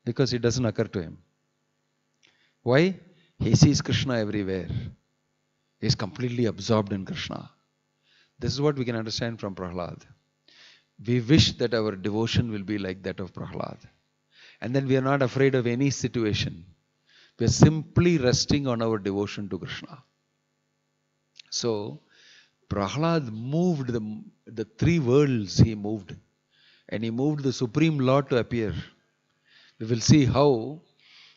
[SPEAKER 2] Because it doesn't occur to him. Why? He sees Krishna everywhere. He is completely absorbed in Krishna. This is what we can understand from Prahlad. We wish that our devotion will be like that of Prahlad. And then we are not afraid of any situation. We are simply resting on our devotion to Krishna. So, Prahlad moved the three worlds he moved. And he moved the Supreme Lord to appear. We will see how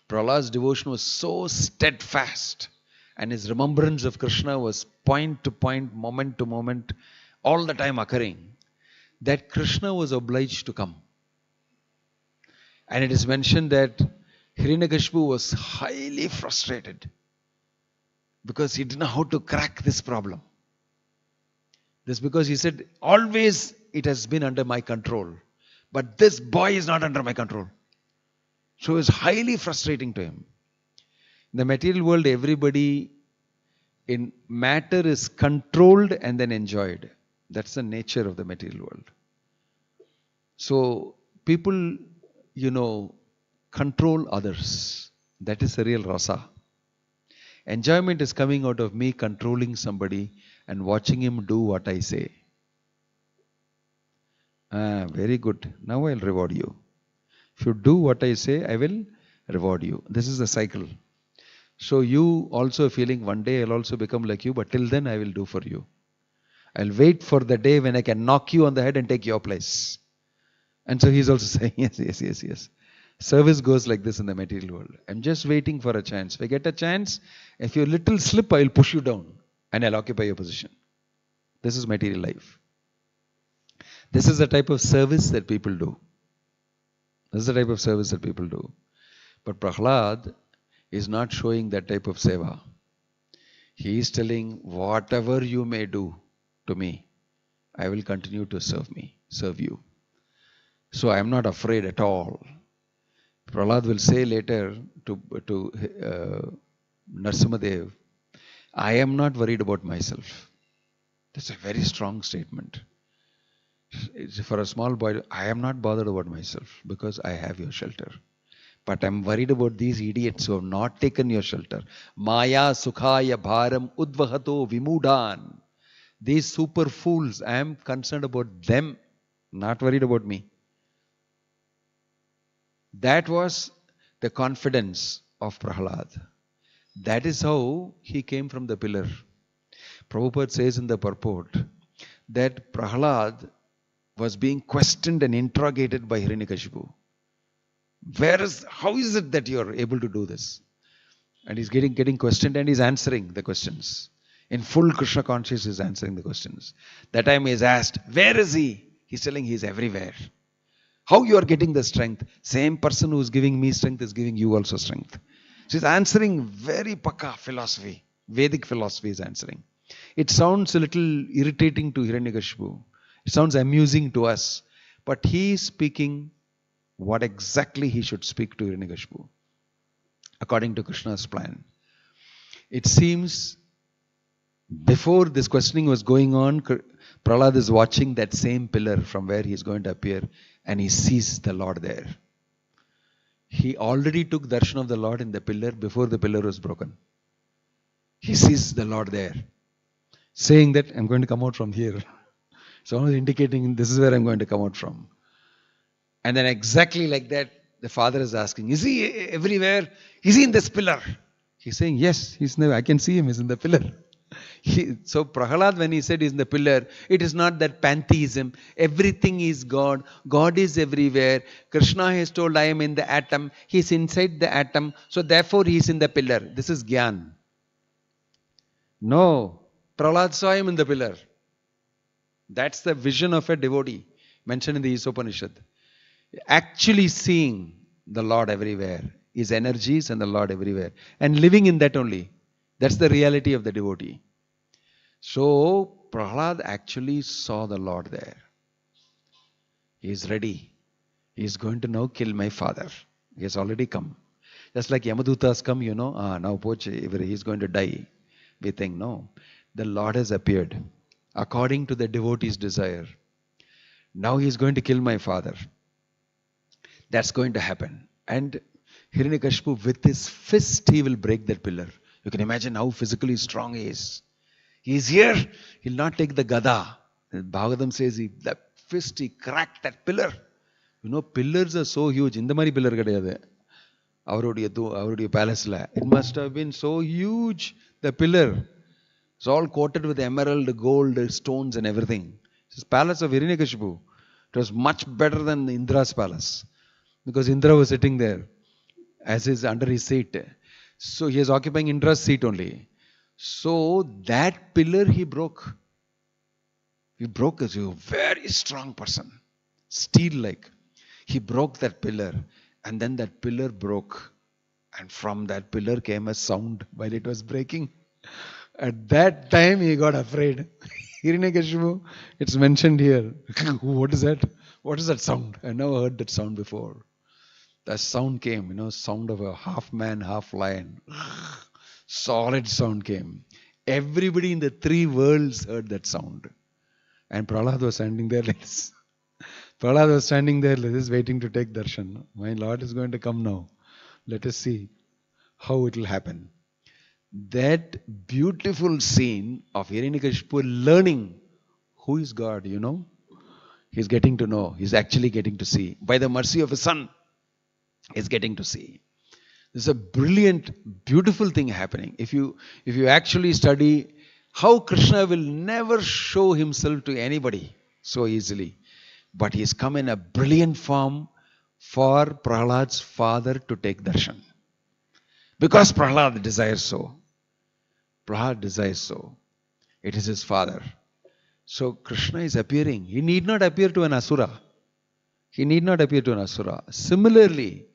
[SPEAKER 2] Prahlad's devotion was so steadfast and his remembrance of Krishna was point to point, moment to moment, all the time occurring, that Krishna was obliged to come. And it is mentioned that Hiranyakashipu was highly frustrated because he didn't know how to crack this problem. This because he said, always it has been under my control, but this boy is not under my control. So it was highly frustrating to him. In the material world, everybody in matter is controlled and then enjoyed. That's the nature of the material world. So people, control others. That is the real rasa. Enjoyment is coming out of me controlling somebody and watching him do what I say. Very good. Now I'll reward you. If you do what I say, I will reward you. This is the cycle. So you also feeling one day I'll also become like you, but till then I will do for you. I'll wait for the day when I can knock you on the head and take your place. And so he's also saying, yes. Service goes like this in the material world. I'm just waiting for a chance. If I get a chance, if you little slip, I'll push you down and I'll occupy your position. This is material life. This is the type of service that people do. This is the type of service that people do. But Prahlad is not showing that type of seva. He is telling, whatever you may do to me, I will continue to serve you. So I am not afraid at all. Prahlad will say later to Narsimadev, I am not worried about myself. That's a very strong statement. For a small boy, I am not bothered about myself because I have your shelter. But I am worried about these idiots who have not taken your shelter. Maya sukhaya bharam udvahato vimudan. These super fools, I am concerned about them, not worried about me. That was the confidence of Prahlad. That is how he came from the pillar. Prabhupada says in the purport that Prahlad was being questioned and interrogated by Hiranyakashipu. How is it that you are able to do this? And he's getting questioned and he's answering the questions. In full Krishna consciousness, he's answering the questions. That time he is asked, where is he? He's telling he's everywhere. How you are getting the strength? Same person who is giving me strength is giving you also strength. So he's answering very pakka philosophy. Vedic philosophy is answering. It sounds a little irritating to Hiranyakashipu. It sounds amusing to us. But he is speaking what exactly he should speak to Hiranyakashipu according to Krishna's plan. It seems before this questioning was going on, Prahlad is watching that same pillar from where he is going to appear and he sees the Lord there. He already took darshan of the Lord in the pillar before the pillar was broken. He sees the Lord there, saying that I'm going to come out from here. So indicating this is where I'm going to come out from. And then exactly like that, the father is asking, is he everywhere? Is he in this pillar? He's saying, yes, I can see him, he's in the pillar. So Prahlad, when he said he's in the pillar, it is not that pantheism. Everything is God. God is everywhere. Krishna has told, I am in the atom. He's inside the atom. So therefore he is in the pillar. This is Gyan. No. Prahlad saw him in the pillar. That's the vision of a devotee mentioned in the Upanishad. Actually seeing the Lord everywhere, His energies and the Lord everywhere, and living in that only. That's the reality of the devotee. So Prahlad actually saw the Lord there. He is ready. He is going to now kill my father. He has already come. Just like Yamaduta has come, now poche, he is going to die. We think, no. The Lord has appeared according to the devotee's desire. Now he is going to kill my father. That's going to happen. And Hiranyakashipu, with his fist, he will break that pillar. You can imagine how physically strong he is. He is here. He'll not take the gada. Bhagavatam says, the fist, he cracked that pillar. Pillars are so huge. In the mari pillar kadayadu. Avarudiya palace la. It must have been so huge. The pillar. It's all coated with emerald, gold, stones and everything. This palace of Hiranyakashipu. It was much better than Indra's palace. Because Indra was sitting there as is under his seat. So he is occupying Indra's seat only. So that pillar he broke. He broke as a very strong person. Steel-like. He broke that pillar. And then that pillar broke. And from that pillar came a sound while it was breaking. At that time he got afraid. Hiranyakashipu, it's mentioned here. What is that? What is that sound? I never heard that sound before. That sound came, sound of a half man, half lion. Solid sound came. Everybody in the three worlds heard that sound. And Prahlad was standing there like this. Prahlad was standing there like this, waiting to take darshan. My Lord is going to come now. Let us see how it will happen. That beautiful scene of Hiranyakashipu learning who is God, He's getting to know. He's actually getting to see. By the mercy of his son, he's getting to see. There's a brilliant, beautiful thing happening. If you actually study how Krishna will never show himself to anybody so easily. But he's come in a brilliant form for Prahlad's father to take darshan. Because Prahlad desires so. Prahlad desires so. It is his father. So Krishna is appearing. He need not appear to an asura. He need not appear to an asura. Similarly,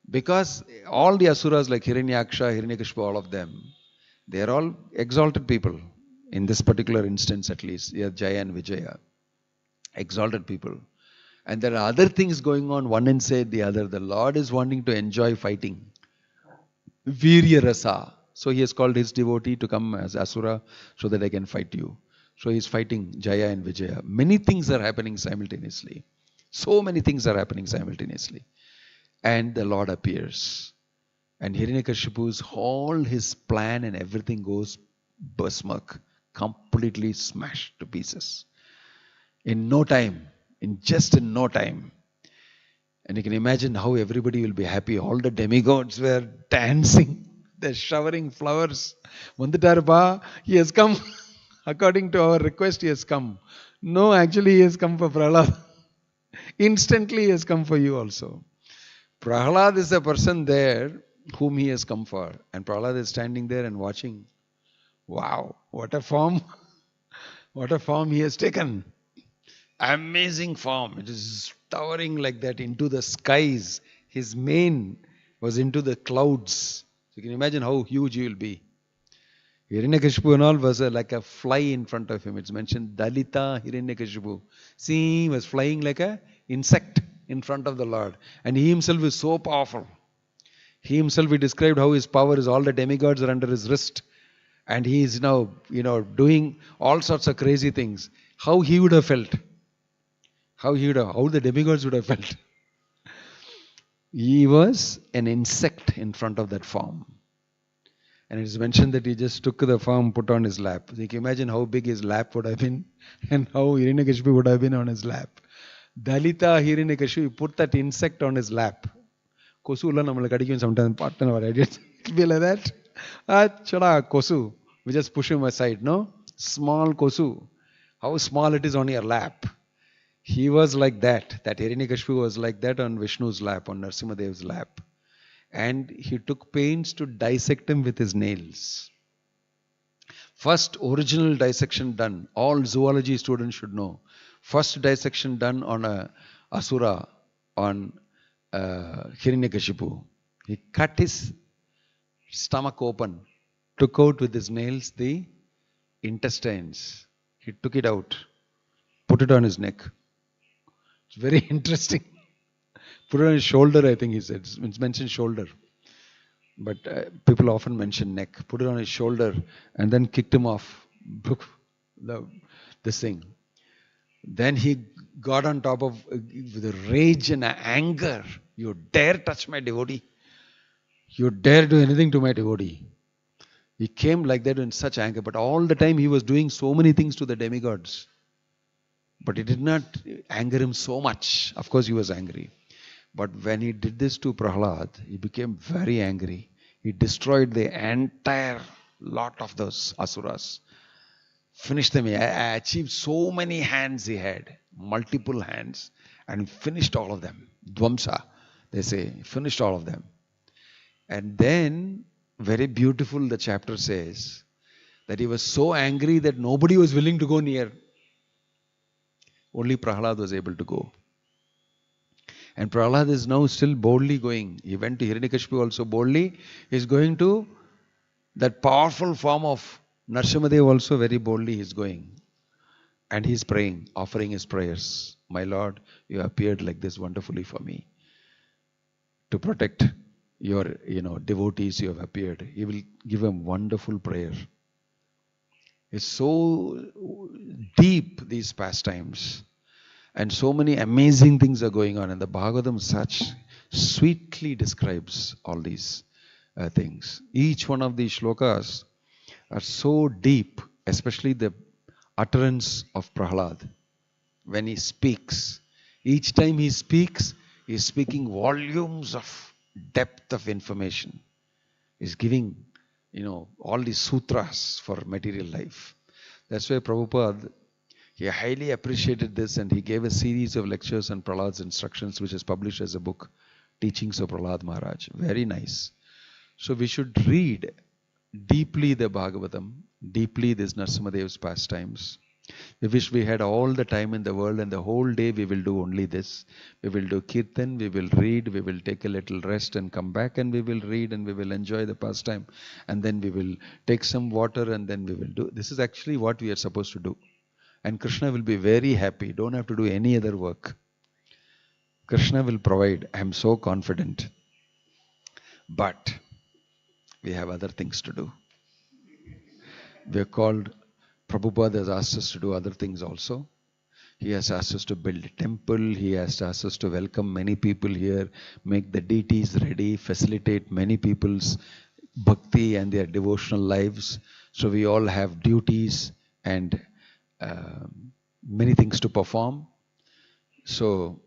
[SPEAKER 2] because all the asuras like Hiranyaksha, Hiranyakashipu, all of them, they are all exalted people. In this particular instance at least, Jaya and Vijaya. Exalted people. And there are other things going on, one inside the other. The Lord is wanting to enjoy fighting. Virya rasa. So he has called his devotee to come as Asura so that I can fight you. So he is fighting Jaya and Vijaya. Many things are happening simultaneously. So many things are happening simultaneously. And the Lord appears. And Hiranyakashipu's whole his plan and everything goes basmak, completely smashed to pieces. In no time, in no time. And you can imagine how everybody will be happy. All the demigods were dancing. They're showering flowers. Vanditarpa, he has come. According to our request, he has come. No, actually he has come for Prahlad. Instantly he has come for you also. Prahlad is the person there whom he has come for. And Prahlad is standing there and watching. Wow, what a form. What a form he has taken. Amazing form. It is towering like that into the skies. His mane was into the clouds. So you can imagine how huge he will be. Hiranyakashipu and all was like a fly in front of him. It's mentioned Dalita Hiranyakashipu. See, he was flying like an insect in front of the Lord. And he himself is so powerful. He himself, he described how his power is all the demigods are under his wrist. And he is now, doing all sorts of crazy things. How he would have felt. How the demigods would have felt. He was an insect in front of that form. And it is mentioned that he just took the form, put on his lap. So you can imagine how big his lap would have been and how Hiranyakashipu would have been on his lap. Dalita Hiranyakashipu put that insect on his lap. Kosula nammala kadikum sometimes partner or idiots. It will be like that. Chada kosu. We just push him aside, no? Small kosu. How small it is on your lap. He was like that. That Hiranyakashipu was like that on Vishnu's lap, on Narasimhadev's lap. And he took pains to dissect him with his nails. First original dissection done. All zoology students should know. First dissection done on a asura, on Hiranyakashipu. He cut his stomach open, took out with his nails the intestines. He took it out, put it on his neck. It's very interesting. Put it on his shoulder, I think he said. It's mentioned shoulder. But people often mention neck. Put it on his shoulder and then kicked him off. This thing. Then he got on top of with rage and anger. You dare touch my devotee? You dare do anything to my devotee? He came like that in such anger. But all the time he was doing so many things to the demigods. But it did not anger him so much. Of course he was angry. But when he did this to Prahlad, he became very angry. He destroyed the entire lot of those asuras. Finished them. He achieved so many hands he had. Multiple hands. And finished all of them. Dvamsa, they say. Finished all of them. And then, very beautiful, the chapter says, that he was so angry that nobody was willing to go near. Only Prahlad was able to go. And Prahlad is now still boldly going. He went to Hiranyakashipu also boldly. He is going to that powerful form of Narasimhadev also very boldly he is going. And he is praying, offering his prayers. My Lord, you appeared like this wonderfully for me. To protect your devotees you have appeared. He will give a wonderful prayer. It's so deep, these pastimes. And so many amazing things are going on. And the Bhagavatam such sweetly describes all these things. Each one of these shlokas are so deep, especially the utterance of Prahlad. When he speaks, each time he speaks, he is speaking volumes of depth of information. He is giving, all these sutras for material life. That's why Prabhupada, he highly appreciated this and he gave a series of lectures on Prahlad's instructions, which is published as a book, Teachings of Prahlad Maharaj. Very nice. So we should read deeply the Bhagavatam, deeply this Narasimhadev's pastimes. We wish we had all the time in the world and the whole day we will do only this. We will do kirtan, we will read, we will take a little rest and come back and we will read and we will enjoy the pastime. And then we will take some water and then we will do. This is actually what we are supposed to do. And Krishna will be very happy. Don't have to do any other work. Krishna will provide. I am so confident. But we have other things to do. We are called, Prabhupada has asked us to do other things also. He has asked us to build a temple. He has asked us to welcome many people here, make the deities ready, facilitate many people's bhakti and their devotional lives. So we all have duties and many things to perform. So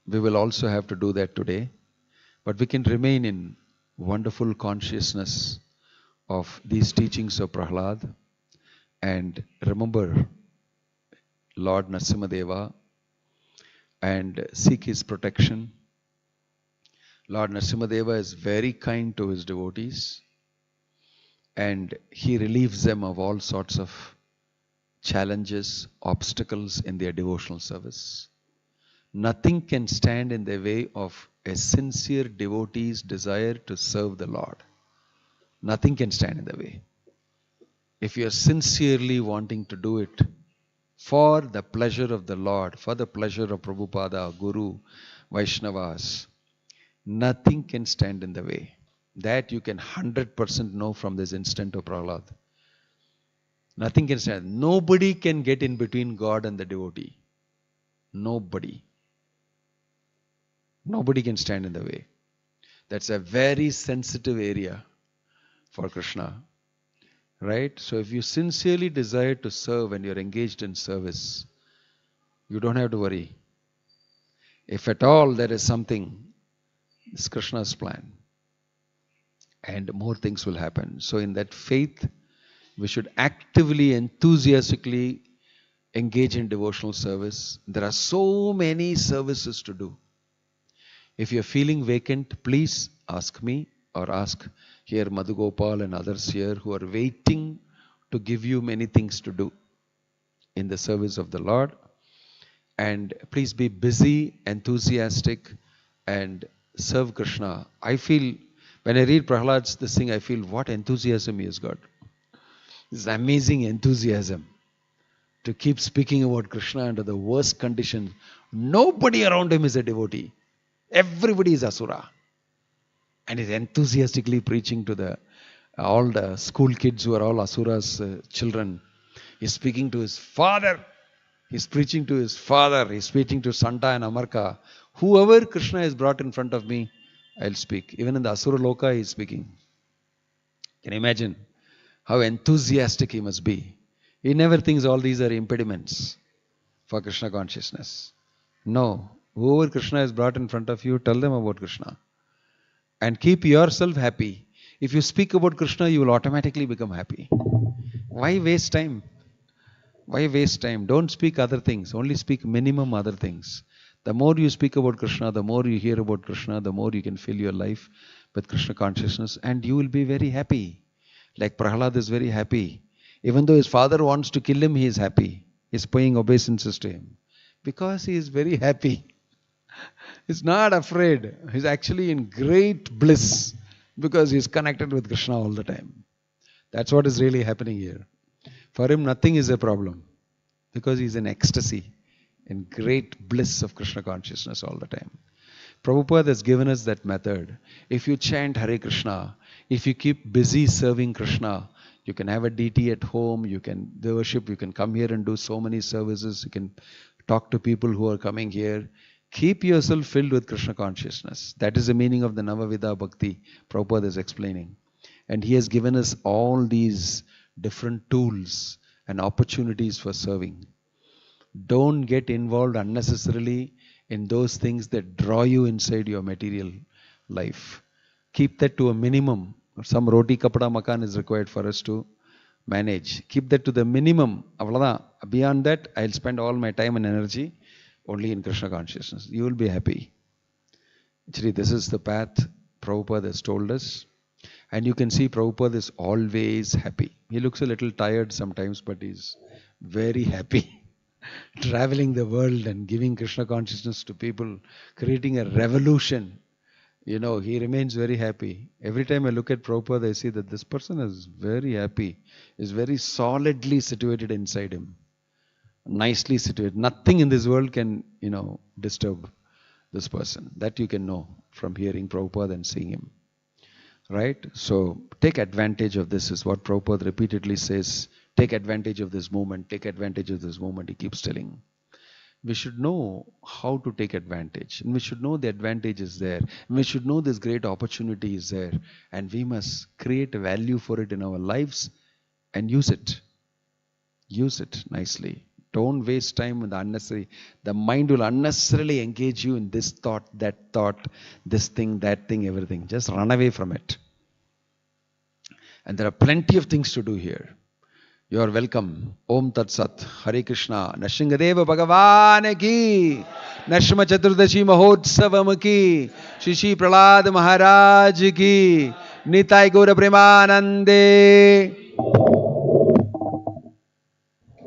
[SPEAKER 2] we will also have to do that today. But we can remain in wonderful consciousness of these teachings of Prahlad and remember Lord Narasimhadeva and seek his protection. Lord Narasimhadeva is very kind to his devotees and he relieves them of all sorts of challenges, obstacles in their devotional service. Nothing can stand in the way of a sincere devotee's desire to serve the Lord. Nothing can stand in the way. If you are sincerely wanting to do it for the pleasure of the Lord, for the pleasure of Prabhupada, Guru, Vaishnavas, nothing can stand in the way. That you can 100% know from this instant of Prahlad. Nothing can stand. Nobody can get in between God and the devotee. Nobody. Nobody can stand in the way. That's a very sensitive area for Krishna. Right? So if you sincerely desire to serve and you're engaged in service, you don't have to worry. If at all there is something, it's Krishna's plan. And more things will happen. So in that faith, we should actively, enthusiastically engage in devotional service. There are so many services to do. If you're feeling vacant, please ask me or ask here Madhugopal and others here who are waiting to give you many things to do in the service of the Lord. And please be busy, enthusiastic, and serve Krishna. I feel, when I read Prahlad's this thing, I feel what enthusiasm he has got. This amazing enthusiasm to keep speaking about Krishna under the worst conditions. Nobody around him is a devotee. Everybody is asura. And he's enthusiastically preaching to all the school kids who are all asuras' children. He's speaking to his father. He's preaching to his father. He's speaking to Santa and Amarka. Whoever Krishna has brought in front of me, I'll speak. Even in the Asura Loka, he's speaking. Can you imagine how enthusiastic he must be? He never thinks all these are impediments for Krishna consciousness. No. Whoever Krishna has brought in front of you, tell them about Krishna. And keep yourself happy. If you speak about Krishna, you will automatically become happy. Why waste time? Why waste time? Don't speak other things. Only speak minimum other things. The more you speak about Krishna, the more you hear about Krishna, the more you can fill your life with Krishna consciousness, and you will be very happy. Like Prahlad is very happy. Even though his father wants to kill him, he is happy. He is paying obeisances to him. Because he is very happy. He's not afraid. He's actually in great bliss because he's connected with Krishna all the time. That's what is really happening here. For him, nothing is a problem because he's in ecstasy, in great bliss of Krishna consciousness all the time. Prabhupada has given us that method. If you chant Hare Krishna, if you keep busy serving Krishna, you can have a DT at home, you can worship, you can come here and do so many services, you can talk to people who are coming here. Keep yourself filled with Krishna consciousness. That is the meaning of the Navavida Bhakti Prabhupada is explaining. And he has given us all these different tools and opportunities for serving. Don't get involved unnecessarily in those things that draw you inside your material life. Keep that to a minimum. Some roti, kapada, makan is required for us to manage. Keep that to the minimum. Beyond that, I'll spend all my time and energy only in Krishna consciousness. You will be happy. Actually, this is the path Prabhupada has told us. And you can see Prabhupada is always happy. He looks a little tired sometimes, but he's very happy. Traveling the world and giving Krishna consciousness to people, creating a revolution. You know, he remains very happy. Every time I look at Prabhupada, I see that this person is very happy, is very solidly situated inside him. Nicely situated. Nothing in this world can, disturb this person. That you can know from hearing Prabhupada and seeing him. Right? So, take advantage of this is what Prabhupada repeatedly says. Take advantage of this moment. Take advantage of this moment. He keeps telling. We should know how to take advantage. And we should know the advantage is there. And we should know this great opportunity is there. And we must create a value for it in our lives and use it. Use it nicely. Don't waste time with the unnecessary. The mind will unnecessarily engage you in this thought, this thing, that thing, everything. Just run away from it. And there are plenty of things to do here. You are welcome. Om Tat Sat. Hare Krishna. Nrsingadeva Bhagavan ki. Narshima Chaturdashi Mahotsavam ki. Shri Prahlad Maharaj ki. Nitai Gaura Premanande.